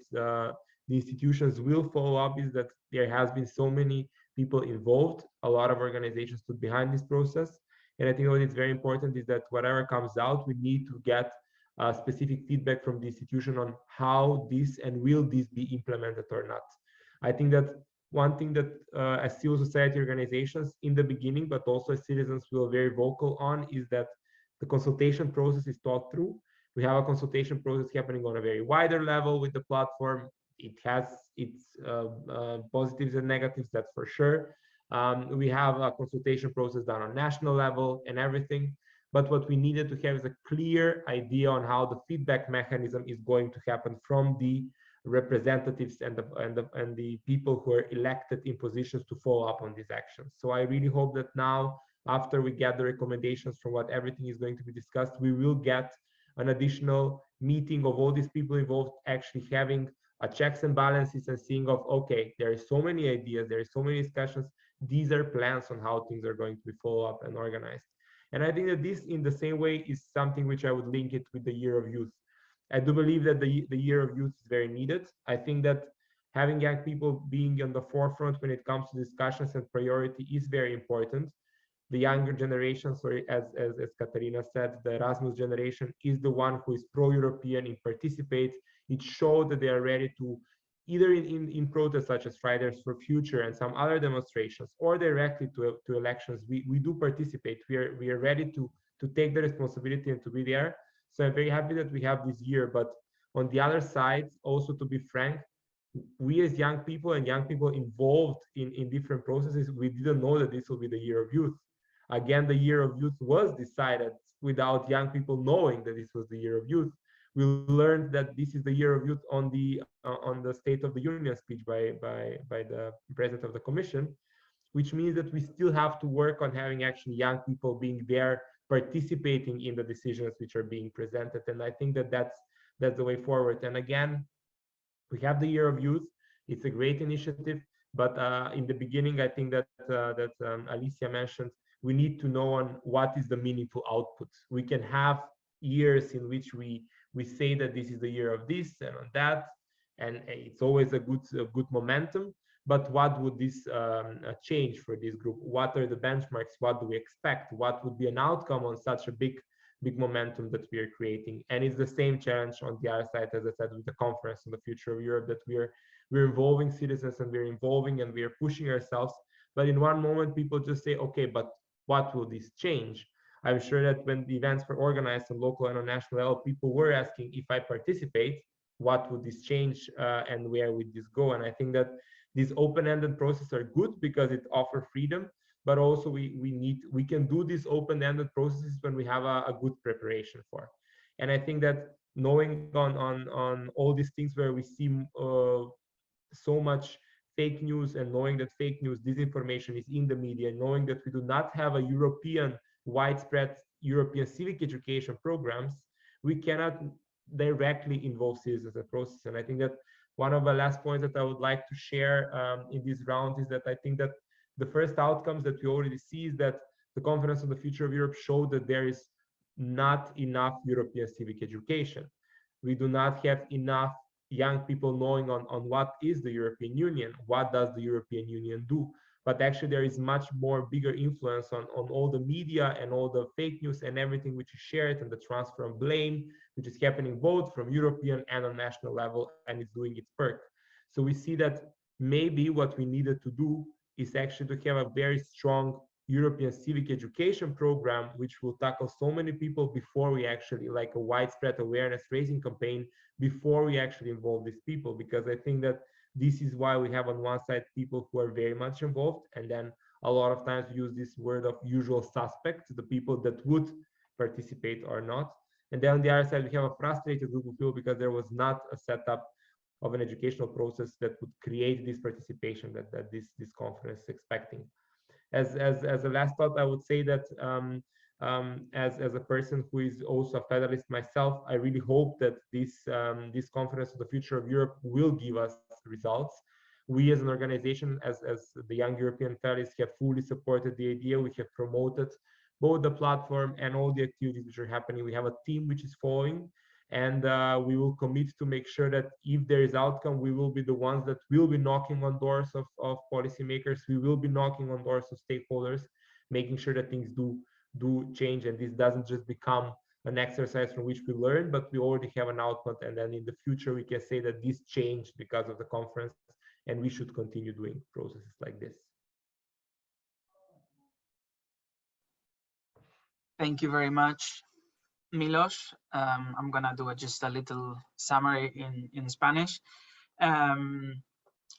the institutions will follow up, is that there has been so many people involved, a lot of organizations stood behind this process. And I think what is very important is that whatever comes out, we need to get specific feedback from the institution on how this and will this be implemented or not. I think that one thing that as civil society organizations in the beginning, but also as citizens, we are very vocal on is that the consultation process is thought through. We have a consultation process happening on a very wider level with the platform. It has its positives and negatives, that's for sure. We have a consultation process done on national level and everything. But what we needed to have is a clear idea on how the feedback mechanism is going to happen from the representatives and the people who are elected in positions to follow up on these actions. So I really hope that now, after we get the recommendations from what everything is going to be discussed, we will get an additional meeting of all these people involved, actually having a checks and balances and seeing of, okay, there are so many ideas, there are so many discussions, these are plans on how things are going to be followed up and organized. And I think that this, in the same way, is something which I would link it with the Year of Youth. I do believe that the Year of Youth is very needed. I think that having young people being on the forefront when it comes to discussions and priority is very important. The younger generation, sorry, as Katarina said, the Erasmus generation is the one who is pro-European and participates. It showed that they are ready to, either in protests such as Fridays for Future and some other demonstrations, or directly to elections. We do participate. We are ready to take the responsibility and to be there. So I'm very happy that we have this year. But on the other side, also to be frank, we as young people and young people involved in different processes, we didn't know that this will be the Year of Youth. Again, the Year of Youth was decided without young people knowing that this was the Year of Youth. We learned that this is the Year of Youth on the State of the Union speech by the President of the Commission, which means that we still have to work on having actually young people being there, participating in the decisions which are being presented. And I think that that's the way forward. And again, we have the Year of Youth. It's a great initiative, but in the beginning, I think that Alicia mentioned, we need to know on what is the meaningful output. We can have years in which we say that this is the year of this and on that, and it's always a good momentum. But what would this change for this group? What are the benchmarks? What do we expect? What would be an outcome on such a big momentum that we are creating? And it's the same challenge on the other side, as I said, with the Conference on the Future of Europe, that we're involving citizens and we're involving and we're pushing ourselves. But in one moment, people just say, okay, but what will this change? I'm sure that when the events were organized on local and on national level, people were asking, if I participate, what would this change and where would this go? And I think that these open-ended processes are good because it offers freedom, but also we can do these open-ended processes when we have a good preparation for. And I think that knowing on all these things where we see so much fake news, and knowing that fake news, disinformation is in the media, knowing that we do not have a widespread European civic education programs, we cannot directly involve citizens in the process. And I think that one of the last points that I would like to share in this round is that I think that the first outcomes that we already see is that the Conference on the Future of Europe showed that there is not enough European civic education. We do not have enough young people knowing on what is the European Union, what does the European Union do. But actually there is much more bigger influence on all the media and all the fake news and everything which is shared, and the transfer of blame, which is happening both from European and on national level, and it's doing its work. So we see that maybe what we needed to do is actually to have a very strong European civic education program, which will tackle so many people before we actually, like a widespread awareness raising campaign, before we actually involve these people. Because I think that this is why we have on one side people who are very much involved, and then a lot of times we use this word of usual suspects, the people that would participate or not. And then on the other side, we have a frustrated group of people because there was not a setup of an educational process that would create this participation that this conference is expecting. As a last thought, I would say that as a person who is also a federalist myself, I really hope that this conference on the future of Europe will give us results. We as an organization, as the Young European Federalists, have fully supported the idea. We have promoted both the platform and all the activities which are happening. We have a team which is following, and we will commit to make sure that if there is outcome, we will be the ones that will be knocking on doors of policymakers. We will be knocking on doors of stakeholders, making sure that things do change, and this doesn't just become an exercise from which we learn, but we already have an output, and then in the future we can say that this changed because of the conference, and we should continue doing processes like this. Thank you very much, Milos. I'm gonna do just a little summary in Spanish.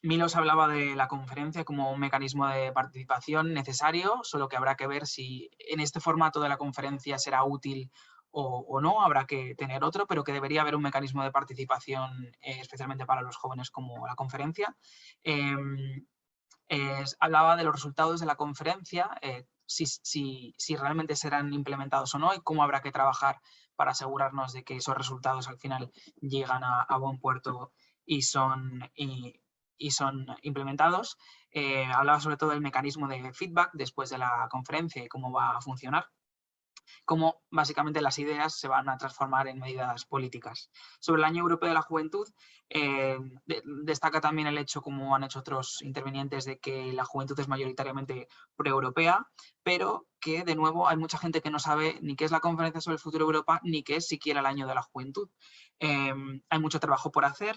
Milos hablaba de la conferencia como un mecanismo de participación necesario, solo que habrá que ver si en este formato de la conferencia será útil o no, habrá que tener otro, pero que debería haber un mecanismo de participación especialmente para los jóvenes como la conferencia. Hablaba de los resultados de la conferencia, si realmente serán implementados o no, y cómo habrá que trabajar para asegurarnos de que esos resultados al final llegan a buen puerto y son implementados. Hablaba sobre todo del mecanismo de feedback después de la conferencia y cómo va a funcionar, cómo básicamente las ideas se van a transformar en medidas políticas. Sobre el Año Europeo de la Juventud, destaca también el hecho, como han hecho otros intervinientes, de que la juventud es mayoritariamente proeuropea, pero que de nuevo hay mucha gente que no sabe ni qué es la Conferencia sobre el Futuro de Europa, ni qué es siquiera el Año de la Juventud. Hay mucho trabajo por hacer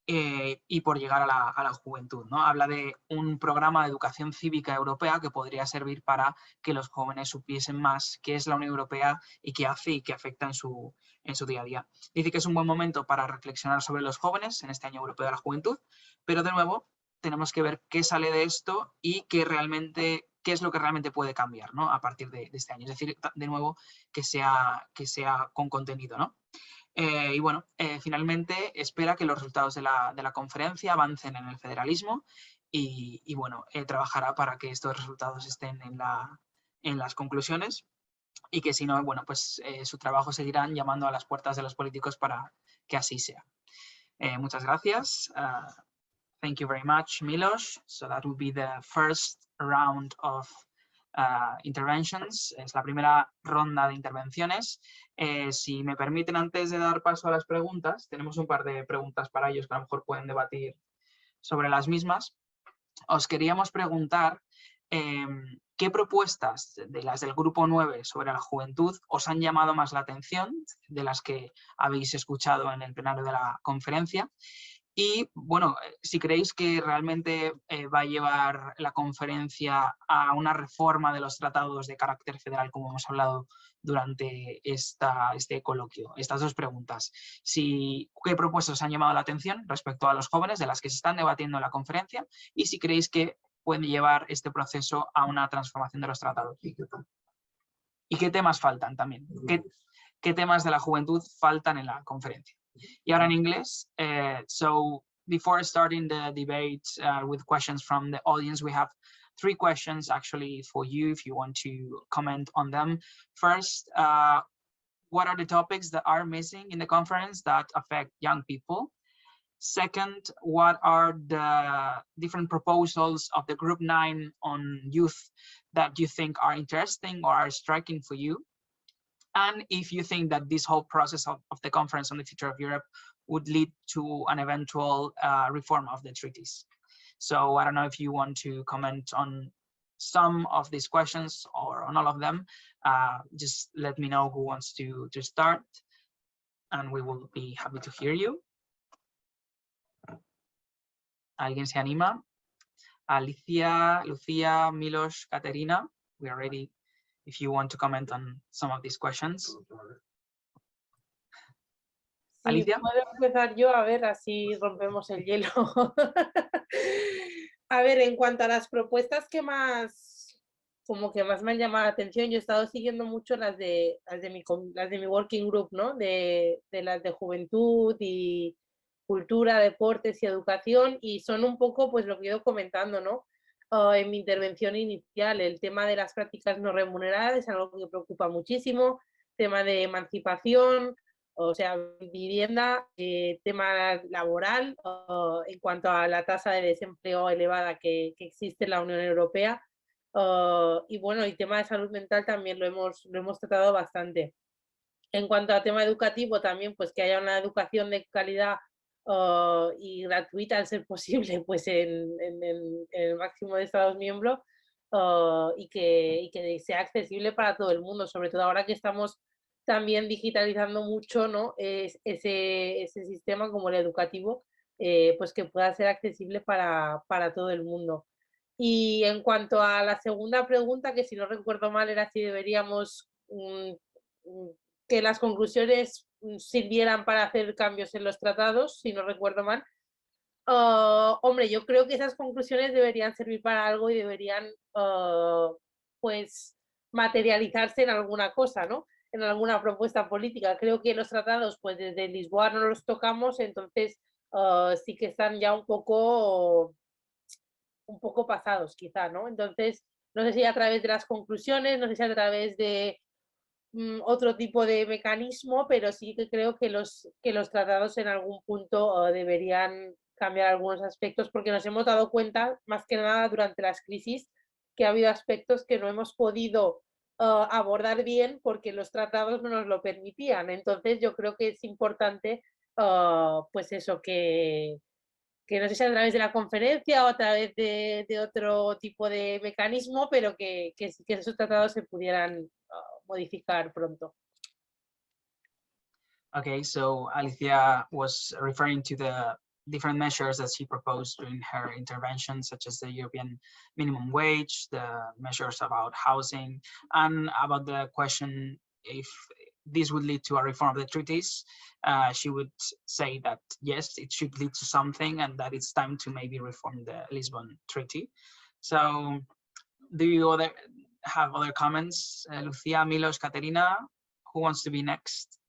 y por llegar a la juventud, ¿no? Habla de un programa de educación cívica europea que podría servir para que los jóvenes supiesen más qué es la Unión Europea y qué hace y qué afecta en su día a día. Dice que es un buen momento para reflexionar sobre los jóvenes en este Año Europeo de la Juventud, pero de nuevo tenemos que ver qué sale de esto y qué es lo que realmente puede cambiar, ¿no? A partir de este año. Es decir, de nuevo, que sea con contenido, ¿no? Y bueno, finalmente espera que los resultados de la conferencia avancen en el federalismo y bueno, trabajará para que estos resultados estén en las conclusiones y que si no, bueno, pues su trabajo seguirán llamando a las puertas de los políticos para que así sea. Muchas gracias. Thank you very much, Milos. So that will be the first round of interventions. Es la primera ronda de intervenciones. Si me permiten, antes de dar paso a las preguntas, tenemos un par de preguntas para ellos que a lo mejor pueden debatir sobre las mismas. Os queríamos preguntar qué propuestas de las del grupo 9 sobre la juventud os han llamado más la atención, de las que habéis escuchado en el plenario de la conferencia. Y bueno, si creéis que realmente va a llevar la conferencia a una reforma de los tratados de carácter federal, como hemos hablado durante este coloquio. Estas dos preguntas. ¿Qué propuestas os han llamado la atención respecto a los jóvenes de las que se están debatiendo en la conferencia? Y si creéis que pueden llevar este proceso a una transformación de los tratados. ¿Y qué temas faltan también? ¿Qué temas de la juventud faltan en la conferencia? Y ahora en inglés. So before starting the debate with questions from the audience, we have 3 questions actually for you if you want to comment on them. First, what are the topics that are missing in the conference that affect young people? Second, what are the different proposals of the Group 9 on youth that you think are interesting or are striking for you? And if you think that this whole process of the Conference on the Future of Europe would lead to an eventual reform of the treaties. So I don't know if you want to comment on some of these questions or on all of them. Just let me know who wants to start, and we will be happy to hear you. ¿Alguien se anima? Alicia, Lucía, Milos, Caterina, we are ready if you want to comment on some of these questions. Sí, Alicia. puedo empezar yo, a ver, así rompemos el hielo. A ver, en cuanto a las propuestas que más me han llamado la atención, yo he estado siguiendo mucho las de mi working group, ¿no? De las de juventud y cultura, deportes y educación, y son un poco pues lo que he ido comentando, ¿no? En mi intervención inicial, el tema de las prácticas no remuneradas es algo que me preocupa muchísimo, tema de emancipación, o sea, vivienda, tema laboral, en cuanto a la tasa de desempleo elevada que existe en la Unión Europea, y bueno, el tema de salud mental también lo hemos tratado bastante. En cuanto a tema educativo también, pues que haya una educación de calidad y gratuita al ser posible, pues en el máximo de Estados miembros, y que sea accesible para todo el mundo, sobre todo ahora que estamos también digitalizando mucho, ¿no? Ese sistema como el educativo, pues que pueda ser accesible para todo el mundo. Y en cuanto a la segunda pregunta, que si no recuerdo mal era si deberíamos que las conclusiones sirvieran para hacer cambios en los tratados, si no recuerdo mal. Hombre, yo creo que esas conclusiones deberían servir para algo y deberían pues materializarse en alguna cosa, ¿no? En alguna propuesta política. Creo que los tratados, pues desde Lisboa no los tocamos, entonces sí que están ya un poco pasados, quizá, ¿no? Entonces, no sé si a través de las conclusiones, no sé si a través de otro tipo de mecanismo, pero sí que creo que los tratados en algún punto deberían cambiar algunos aspectos, porque nos hemos dado cuenta, más que nada durante las crisis, que ha habido aspectos que no hemos podido abordar bien porque los tratados no nos lo permitían. Entonces yo creo que es importante, pues eso, que no sé si a través de la conferencia o a través de otro tipo de mecanismo, pero que esos tratados se pudieran modificar pronto. Okay, so Alicia was referring to the different measures that she proposed during her intervention, such as the European minimum wage, the measures about housing, and about the question if this would lead to a reform of the treaties. She would say that yes, it should lead to something, and that it's time to maybe reform the Lisbon Treaty. So do you have other comments? Lucia, Milos, Caterina, who wants to be next?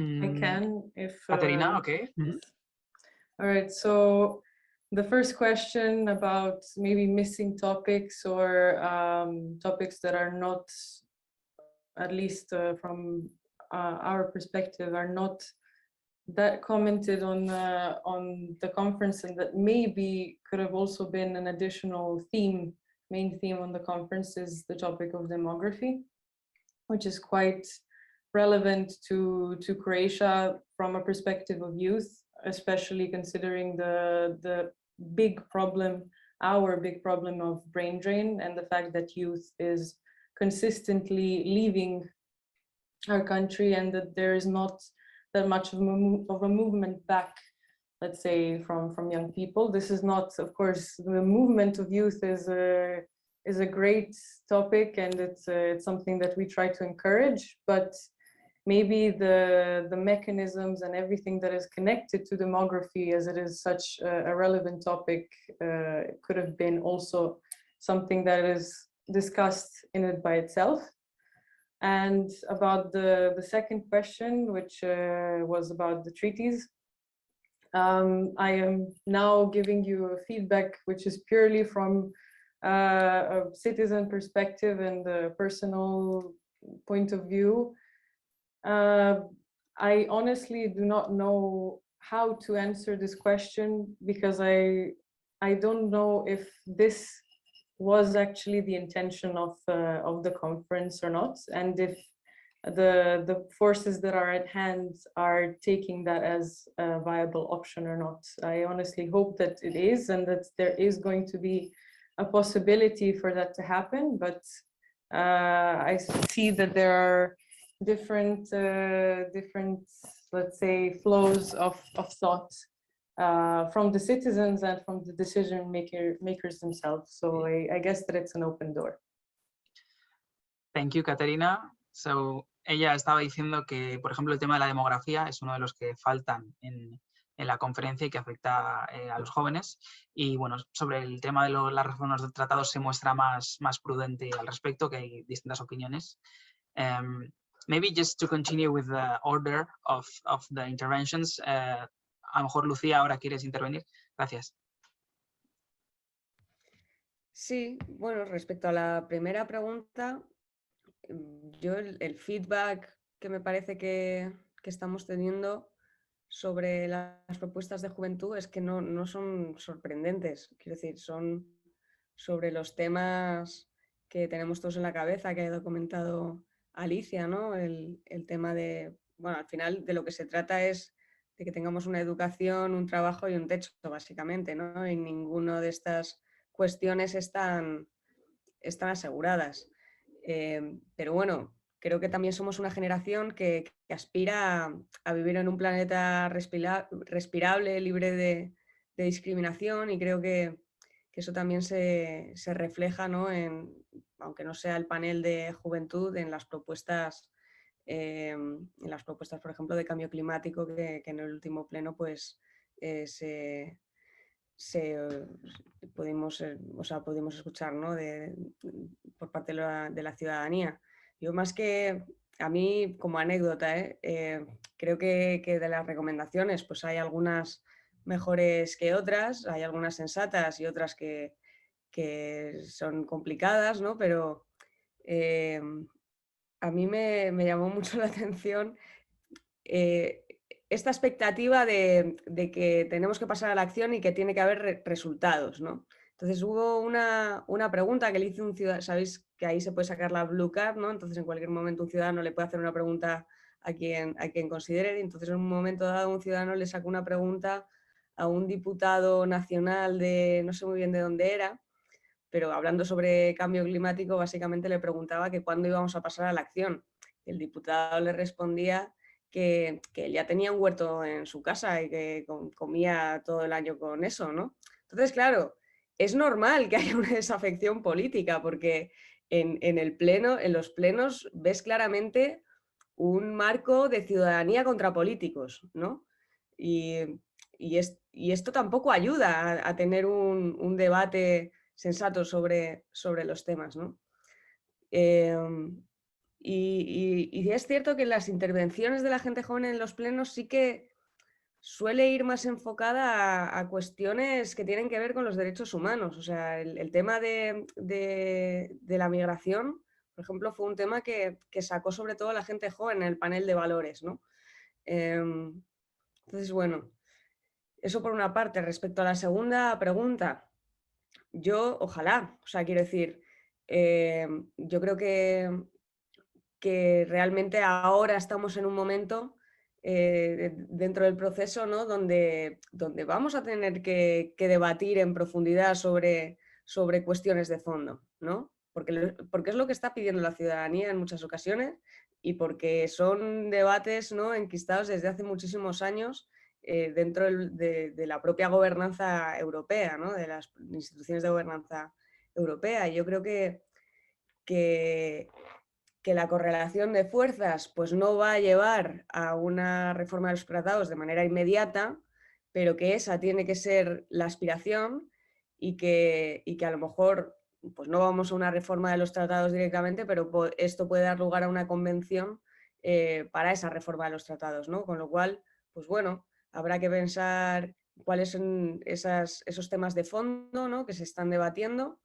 I can, if Caterina, okay. All right, so the first question about maybe missing topics or topics that are not, at least from our perspective, are not that commented on the conference, and that maybe could have also been an additional theme, main theme on the conference, is the topic of demography, which is quite relevant to Croatia from a perspective of youth, especially considering the big problem, our big problem of brain drain, and the fact that youth is consistently leaving our country, and that there is not that much of a movement back, let's say, from young people. This is not, of course, the movement of youth is a great topic, and it's something that we try to encourage, but maybe the mechanisms and everything that is connected to demography, as it is such a relevant topic, could have been also something that is discussed in it by itself. And about the second question, which was about the treaties, I am now giving you a feedback which is purely from a citizen perspective and a personal point of view. I honestly do not know how to answer this question, because I don't know if this was actually the intention of the conference or not, and if the forces that are at hand are taking that as a viable option or not. I honestly hope that it is, and that there is going to be a possibility for that to happen, but I see that there are different, let's say, flows of thought from the citizens and from the decision makers themselves. So I guess that it's an open door. Thank you, Caterina. So, ella estaba diciendo que, por ejemplo, el tema de la demografía es uno de los que faltan en la conferencia y que afecta a los jóvenes. Y bueno, sobre el tema de las reformas del tratado se muestra más prudente al respecto, que hay distintas opiniones. Maybe just to continue with the order of the interventions, a lo mejor Lucía ahora quieres intervenir. Gracias. Sí, bueno, respecto a la primera pregunta, yo el feedback que me parece que estamos teniendo sobre las propuestas de juventud es que no son sorprendentes. Quiero decir, son sobre los temas que tenemos todos en la cabeza, que ha documentado Alicia, ¿no? El tema de, bueno, al final de lo que se trata es de que tengamos una educación, un trabajo y un techo, básicamente, ¿no? Y ninguna de estas cuestiones están aseguradas. Pero bueno, creo que también somos una generación que aspira a vivir en un planeta respirable, libre de discriminación, y creo que eso también se refleja, ¿no? Aunque no sea el panel de juventud, en las propuestas, por ejemplo, de cambio climático, que en el último pleno pues pudimos escuchar, ¿no? Por parte de la ciudadanía. Yo, más que a mí, como anécdota, creo que de las recomendaciones pues hay algunas mejores que otras, hay algunas sensatas y otras que son complicadas, ¿no? Pero a mí me llamó mucho la atención esta expectativa de que tenemos que pasar a la acción y que tiene que haber resultados, ¿no? Entonces hubo una pregunta que le hizo un ciudadano, sabéis que ahí se puede sacar la Blue Card, ¿no? Entonces en cualquier momento un ciudadano le puede hacer una pregunta a quien considere, y entonces en un momento dado un ciudadano le sacó una pregunta a un diputado nacional de, no sé muy bien de dónde era, pero hablando sobre cambio climático, básicamente le preguntaba que cuándo íbamos a pasar a la acción. El diputado le respondía que él ya tenía un huerto en su casa y que comía todo el año con eso, ¿no? Entonces, claro, es normal que haya una desafección política, porque en los plenos ves claramente un marco de ciudadanía contra políticos, ¿no? Y esto tampoco ayuda a tener un debate sensato sobre los temas, ¿no? Y es cierto que las intervenciones de la gente joven en los plenos sí que suele ir más enfocada a cuestiones que tienen que ver con los derechos humanos. O sea, el tema de la migración, por ejemplo, fue un tema que sacó sobre todo la gente joven en el panel de valores, ¿no? Entonces, bueno, eso por una parte. Respecto a la segunda pregunta, yo ojalá, o sea, quiero decir, yo creo que realmente ahora estamos en un momento dentro del proceso, ¿no? donde vamos a tener que debatir en profundidad sobre cuestiones de fondo, ¿no? Porque es lo que está pidiendo la ciudadanía en muchas ocasiones, y porque son debates, ¿no? enquistados desde hace muchísimos años dentro de la propia gobernanza europea, ¿no? De las instituciones de gobernanza europea. Y yo creo que que la correlación de fuerzas pues no va a llevar a una reforma de los tratados de manera inmediata, pero que esa tiene que ser la aspiración y que a lo mejor pues no vamos a una reforma de los tratados directamente, pero esto puede dar lugar a una convención para esa reforma de los tratados, ¿no? Con lo cual, pues bueno, habrá que pensar cuáles son esos temas de fondo, ¿no? Que se están debatiendo.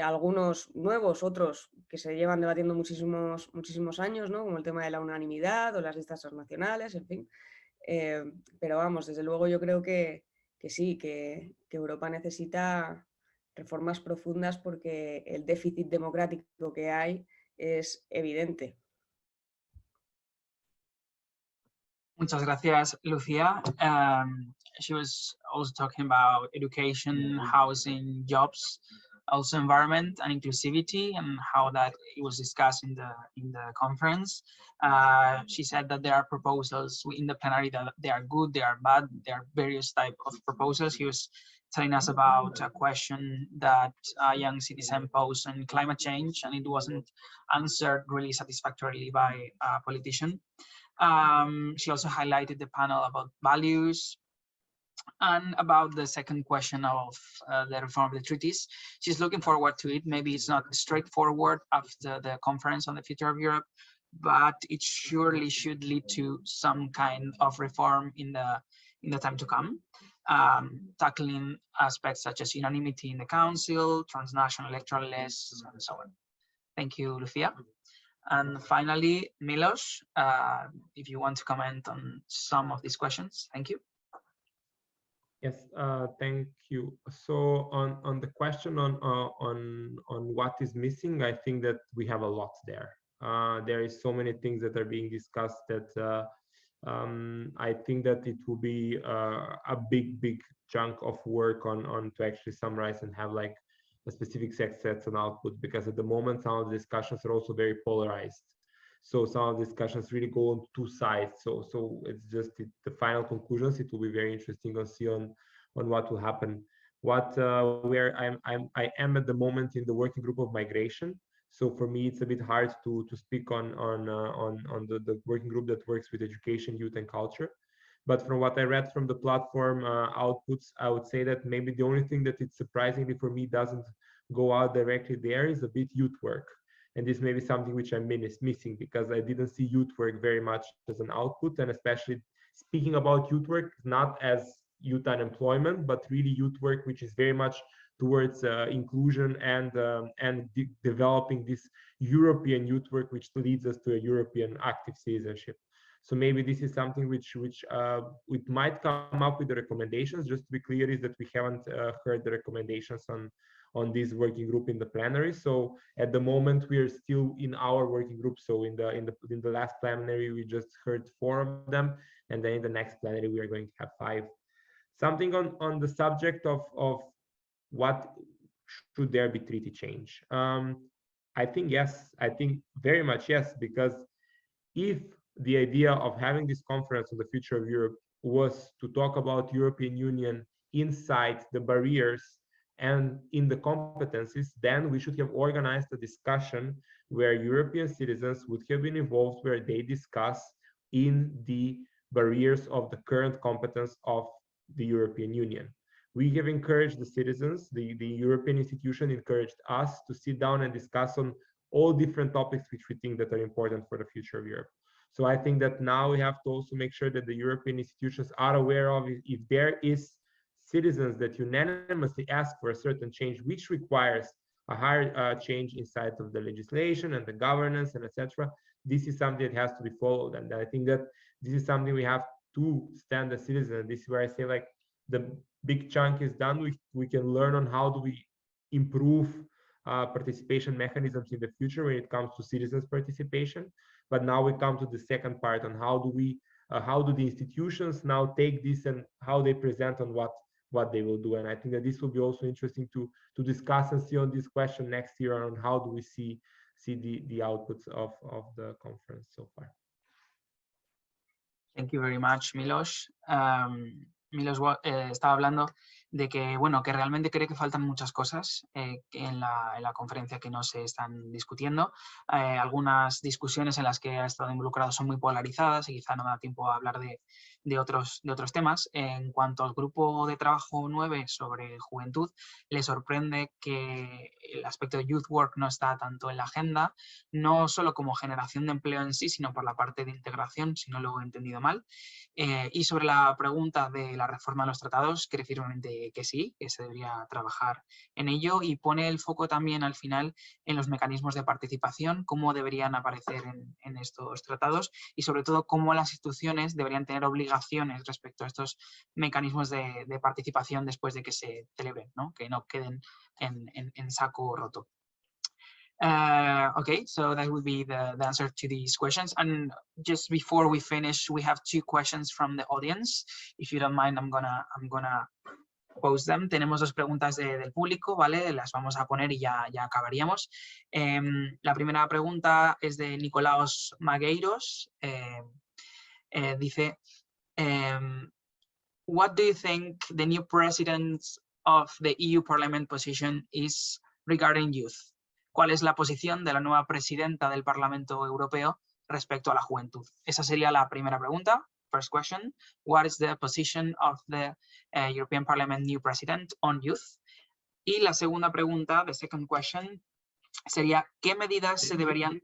Algunos nuevos, otros que se llevan debatiendo muchísimos años, ¿no? Como el tema de la unanimidad o las listas transnacionales, en fin. Pero vamos, desde luego yo creo que sí, que Europa necesita reformas profundas porque el déficit democrático que hay es evidente. Muchas gracias, Lucía. She was also talking about education, housing, jobs, also environment and inclusivity, and how that it was discussed in the conference. She said that there are proposals in the plenary that they are good, they are bad, there are various types of proposals. He was telling us about a question that a young citizen posed on climate change, and it wasn't answered really satisfactorily by a politician. She also highlighted the panel about values and about the second question of the reform of the treaties. She's looking forward to it. Maybe it's not straightforward after the conference on the future of Europe, but it surely should lead to some kind of reform in the time to come, tackling aspects such as unanimity in the council, transnational electoral lists, and so on. Thank you, Lucia. And finally, Milos, if you want to comment on some of these questions, thank you. Yes, thank you. So on the question on what is missing, I think that we have a lot there. There is so many things that are being discussed that I think that it will be a big chunk of work on to actually summarize and have like a specific sets and output, because at the moment some of the discussions are also very polarized. So some of the discussions really go on two sides. So it's just the final conclusions. It will be very interesting to see on what will happen. Where I am at the moment in the working group of migration. So for me, it's a bit hard to speak on the working group that works with education, youth, and culture. But from what I read from the platform outputs, I would say that maybe the only thing that it's surprisingly for me doesn't go out directly there is a bit youth work. And this may be something which I'm missing, because I didn't see youth work very much as an output, and especially speaking about youth work, not as youth unemployment, but really youth work, which is very much towards inclusion and developing this European youth work, which leads us to a European active citizenship. So maybe this is something which we might come up with the recommendations. Just to be clear, is that we haven't heard the recommendations on this working group in the plenary. So at the moment we are still in our working group. So in the last plenary we just heard 4 of them, and then in the next plenary we are going to have 5. Something on the subject of what should there be treaty change. I think yes. I think very much yes, because if the idea of having this conference on the future of Europe was to talk about European Union inside the barriers and in the competencies, then we should have organized a discussion where European citizens would have been involved, where they discuss in the barriers of the current competence of the European Union. We have encouraged the citizens, the European institution encouraged us to sit down and discuss on all different topics which we think that are important for the future of Europe. So I think that now we have to also make sure that the European institutions are aware of if there is citizens that unanimously ask for a certain change, which requires a higher change inside of the legislation and the governance and etc. This is something that has to be followed, and I think that this is something we have to stand as citizens. This is where I say like the big chunk is done. We can learn on how do we improve participation mechanisms in the future when it comes to citizens' participation. But now we come to the second part on how do the institutions now take this and how they present on what they will do. And I think that this will be also interesting to discuss and see on this question next year on how do we see the outputs of the conference so far. Thank you very much, Milos. Milos estaba hablando de que, bueno, que realmente cree que faltan muchas cosas en la conferencia que no se están discutiendo. Algunas discusiones en las que ha estado involucrado son muy polarizadas y quizá no da tiempo a hablar de otros temas. En cuanto al grupo de trabajo 9 sobre juventud, le sorprende que el aspecto de Youth Work no está tanto en la agenda, no solo como generación de empleo en sí, sino por la parte de integración, si no lo he entendido mal. Y sobre la pregunta de la reforma de los tratados, cree firmemente que sí, que se debería trabajar en ello, y pone el foco también al final en los mecanismos de participación, cómo deberían aparecer en estos tratados y sobre todo cómo las instituciones deberían tener obligaciones respecto a estos mecanismos de participación después de que se celebren, ¿no? Que no queden en saco roto. Okay, so that would be the answer to these questions. And just before we finish, we have 2 questions from the audience. If you don't mind, I'm gonna pose them. Tenemos 2 preguntas del público, ¿vale? Las vamos a poner y ya acabaríamos. La primera pregunta es de Nicolaos Magueiros. Dice, what do you think the new president of the EU Parliament position is regarding youth? ¿Cuál es la posición de la nueva presidenta del Parlamento Europeo respecto a la juventud? Esa sería la primera pregunta. First question, what is the position of the European Parliament new president on youth? Y la segunda pregunta, the second question, sería ¿qué medidas se deberían...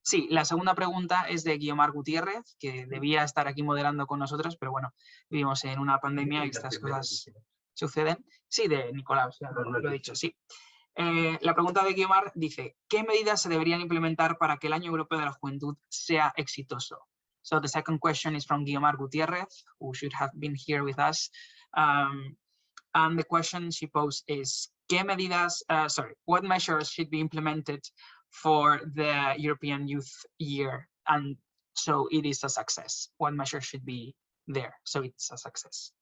Sí, la segunda pregunta es de Guiomar Gutiérrez, que debía estar aquí moderando con nosotros, pero bueno, vivimos en una pandemia y estas cosas suceden. Sí, de Nicolás, ya lo he dicho, sí. La pregunta de Guiomar dice, ¿qué medidas se deberían implementar para que el Año Europeo de la Juventud sea exitoso? So the second question is from Guiomar Gutiérrez, who should have been here with us. And the question she posed is, what measures should be implemented for the European Youth Year and so it is a success? What measures should be there so it's a success?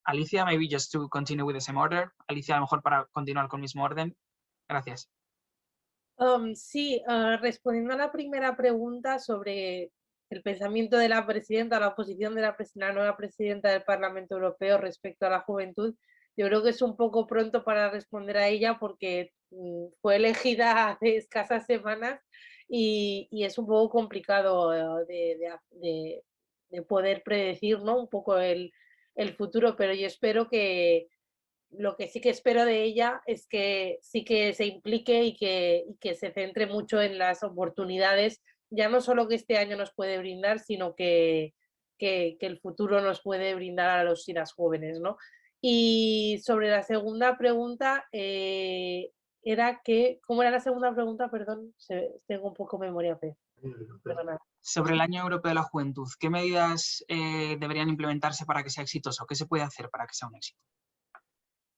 Alicia, maybe just to continue with the same order. Alicia, a lo mejor para continuar con el mismo orden. Gracias. Sí, respondiendo a la primera pregunta sobre el pensamiento de la presidenta, la posición de la nueva presidenta del Parlamento Europeo respecto a la juventud, yo creo que es un poco pronto para responder a ella porque fue elegida hace escasas semanas y es un poco complicado de poder predecir, ¿no? Un poco el futuro, pero yo espero que lo que sí que espero de ella es que sí que se implique y que se centre mucho en las oportunidades, ya no solo que este año nos puede brindar, sino que el futuro nos puede brindar a los y las jóvenes, ¿no? Y sobre la segunda pregunta, era que, ¿cómo era la segunda pregunta? Perdón, tengo un poco memoria. Perdona. Sobre el Año Europeo de la Juventud, ¿qué medidas deberían implementarse para que sea exitoso? ¿Qué se puede hacer para que sea un éxito?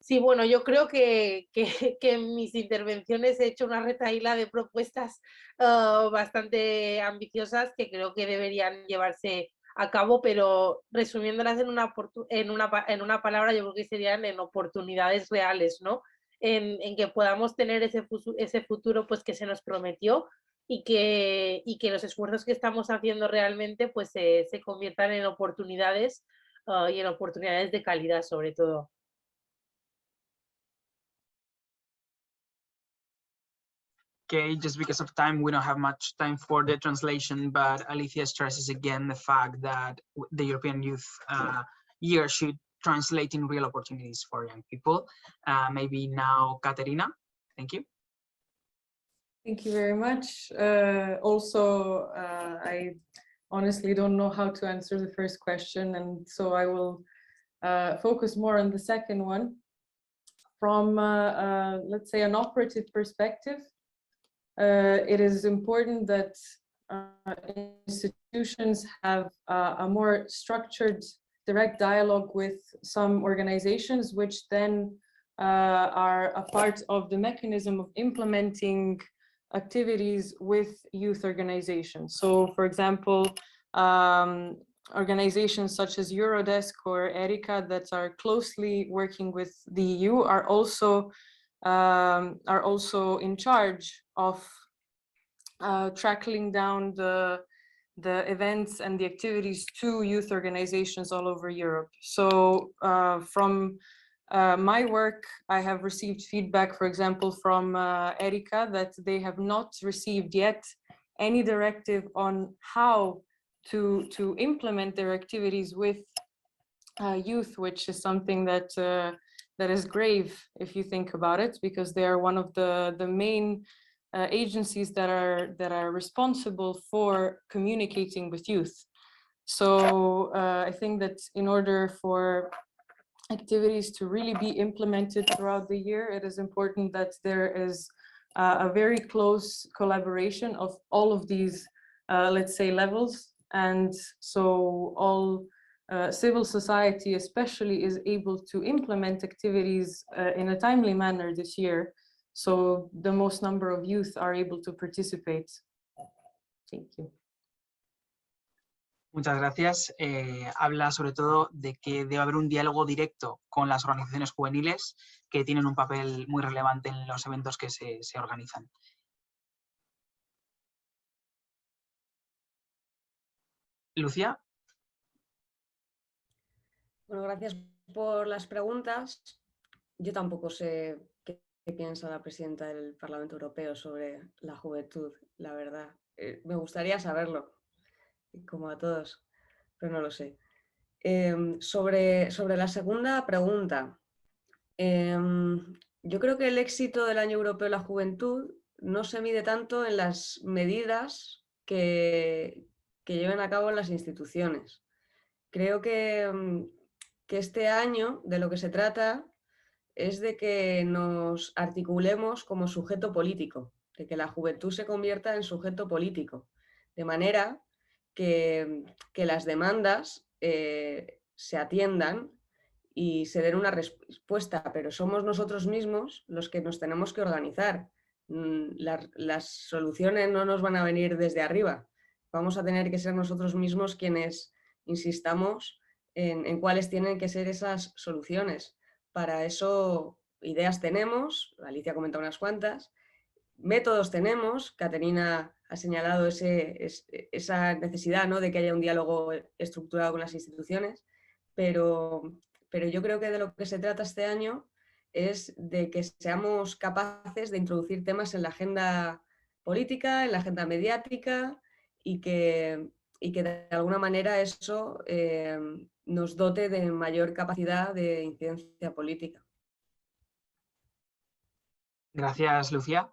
Sí, bueno, yo creo que en mis intervenciones he hecho una retahíla de propuestas bastante ambiciosas que creo que deberían llevarse a cabo, pero resumiéndolas en una palabra, yo creo que serían en oportunidades reales, ¿no? En que podamos tener ese futuro pues, que se nos prometió y que los esfuerzos que estamos haciendo realmente pues, se conviertan en oportunidades y en oportunidades de calidad sobre todo. Okay, just because of time, we don't have much time for the translation, but Alicia stresses again the fact that the European Youth Year should translate in real opportunities for young people. Maybe now, Katerina, thank you. Thank you very much. I honestly don't know how to answer the first question, and so I will focus more on the second one. From, let's say, an operative perspective, it is important that institutions have a more structured, direct dialogue with some organizations, which then are a part of the mechanism of implementing activities with youth organizations. So, for example, organizations such as Eurodesk or ERICA that are closely working with the EU are also in charge of tracking down the the events and the activities to youth organizations all over Europe. So from my work, I have received feedback, for example, from Erika, that they have not received yet any directive on how to implement their activities with youth, which is something that that is grave if you think about it, because they are one of the main agencies that are responsible for communicating with youth. So I think that in order for activities to really be implemented throughout the year, it is important that there is a very close collaboration of all of these, let's say, levels. And so all civil society especially is able to implement activities in a timely manner this year, so the most number of youth are able to participate. Thank you. Muchas gracias. Habla sobre todo de que debe haber un diálogo directo con las organizaciones juveniles que tienen un papel muy relevante en los eventos que se organizan. Lucía. Bueno, gracias por las preguntas. Yo tampoco sé qué piensa la presidenta del Parlamento Europeo sobre la juventud, la verdad. Me gustaría saberlo, como a todos, pero no lo sé. Sobre la segunda pregunta, yo creo que el éxito del Año Europeo de la Juventud no se mide tanto en las medidas que lleven a cabo las instituciones. Creo que este año de lo que se trata es de que nos articulemos como sujeto político, de que la juventud se convierta en sujeto político, de manera que las demandas se atiendan y se den una respuesta, pero somos nosotros mismos los que nos tenemos que organizar. Las soluciones no nos van a venir desde arriba, vamos a tener que ser nosotros mismos quienes insistamos en cuáles tienen que ser esas soluciones. Para eso ideas tenemos, Alicia comenta unas cuantas, métodos tenemos, Caterina ha señalado esa necesidad, ¿no?, de que haya un diálogo estructurado con las instituciones, pero yo creo que de lo que se trata este año es de que seamos capaces de introducir temas en la agenda política, en la agenda mediática y que de alguna manera eso nos dote de mayor capacidad de incidencia política. Gracias, Lucía.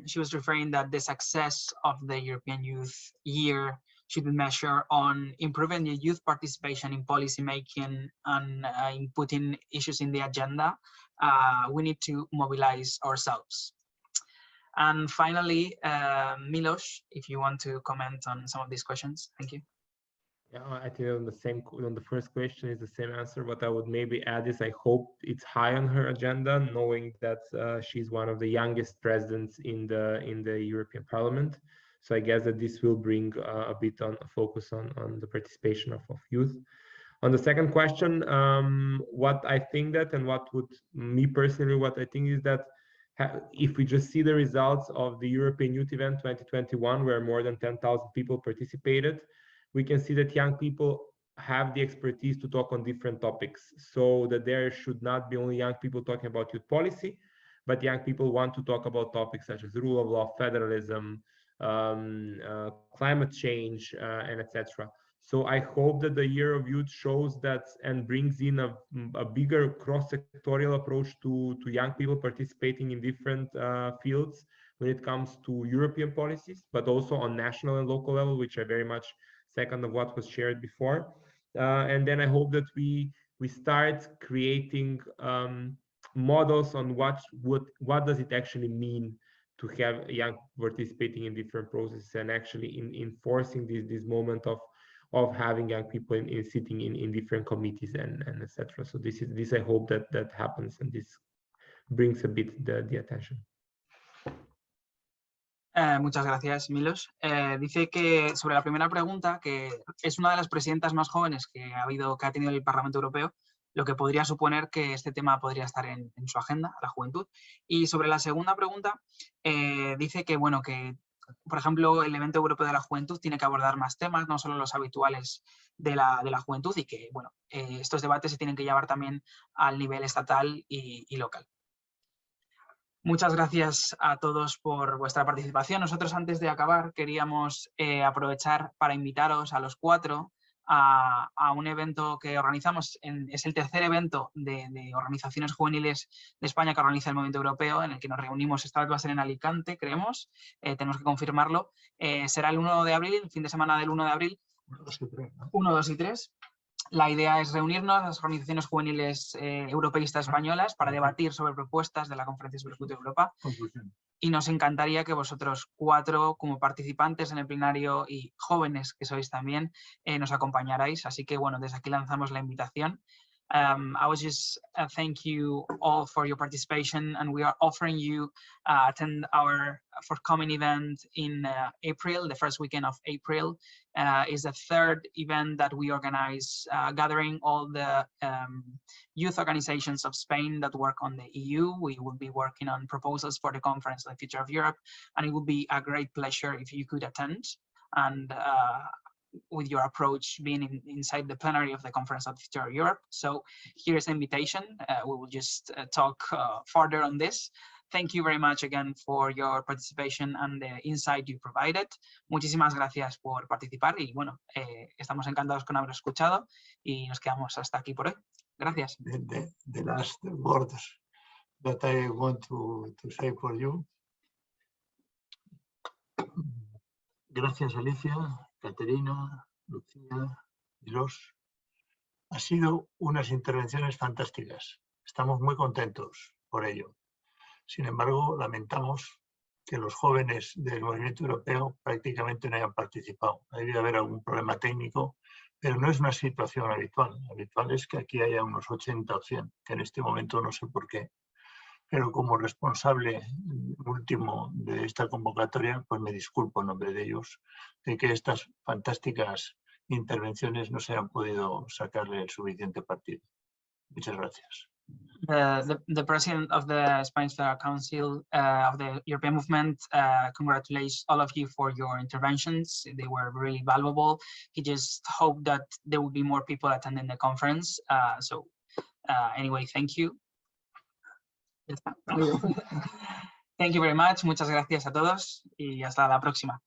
She was referring that the success of the European Youth Year should be measured on improving the youth participation in policy making and in putting issues in the agenda. We need to mobilize ourselves. And finally, Milos, if you want to comment on some of these questions. Thank you. Yeah, I think on the first question is the same answer. What I would maybe add is I hope it's high on her agenda, knowing that she's one of the youngest presidents in the European Parliament. So I guess that this will bring a bit on a focus on the participation of youth. On the second question, what I think that, and what I think is that if we just see the results of the European Youth Event 2021, where more than 10,000 people participated, we can see that young people have the expertise to talk on different topics, so that there should not be only young people talking about youth policy, but young people want to talk about topics such as rule of law, federalism, climate change, and etc. So I hope that the Year of Youth shows that and brings in a bigger cross-sectorial approach to young people participating in different fields when it comes to European policies, but also on national and local level, which I very much second of what was shared before. And then I hope that we start creating models on what does it actually mean to have young participating in different processes, and actually enforcing this moment of having young people sitting in different committees and etc. So this I hope that happens, and this brings a bit the attention. Muchas gracias, Milos. Dice que sobre la primera pregunta, que es una de las presidentas más jóvenes que ha tenido el Parlamento Europeo, lo que podría suponer que este tema podría estar en su agenda, la juventud. Y sobre la segunda pregunta, dice que, bueno, que por ejemplo, el evento europeo de la juventud tiene que abordar más temas, no solo los habituales de la juventud, y que, bueno, estos debates se tienen que llevar también al nivel estatal y local. Muchas gracias a todos por vuestra participación. Nosotros, antes de acabar, queríamos aprovechar para invitaros a los 4 a un evento que organizamos. Es el tercer evento de organizaciones juveniles de España que organiza el Movimiento Europeo, en el que nos reunimos. Esta vez va a ser en Alicante, creemos. Tenemos que confirmarlo. Será el 1 de abril, el fin de semana del 1 de abril. 1, 2 y 3. La idea es reunirnos las organizaciones juveniles europeístas españolas para debatir sobre propuestas de la Conferencia sobre el Futuro de Europa. Y nos encantaría que vosotros 4, como participantes en el plenario y jóvenes que sois también, nos acompañarais. Así que, bueno, desde aquí lanzamos la invitación. I was just thank you all for your participation, and we are offering you attend our forthcoming event in April, the first weekend of April. Is the third event that we organize, gathering all the youth organizations of Spain that work on the EU. We will be working on proposals for the conference, The Future of Europe, and it would be a great pleasure if you could attend. And with your approach being inside the plenary of the Conference of the Future of Europe. So here's the invitation. We will just talk further on this. Thank you very much again for your participation and the insight you provided. Muchísimas gracias por participar y, bueno, estamos encantados con haber escuchado y nos quedamos hasta aquí por hoy. Gracias. The last words that I want to say for you. Gracias, Alicia, Caterina, Lucía y Los. Ha sido unas intervenciones fantásticas. Estamos muy contentos por ello. Sin embargo, lamentamos que los jóvenes del movimiento europeo prácticamente no hayan participado. Ha debido haber algún problema técnico, pero no es una situación habitual. Habitual es que aquí haya unos 80 o 100, que en este momento no sé por qué. Pero como responsable último de esta convocatoria, pues me disculpo en nombre de ellos de que estas fantásticas intervenciones no se han podido sacarle el suficiente partido. Muchas gracias. The president of the Spanish Federal Council of the European Movement congratulates all of you for your interventions. They were really valuable. He just hoped that there would be more people attending the conference. Anyway, thank you. Thank you very much. Muchas gracias a todos y hasta la próxima.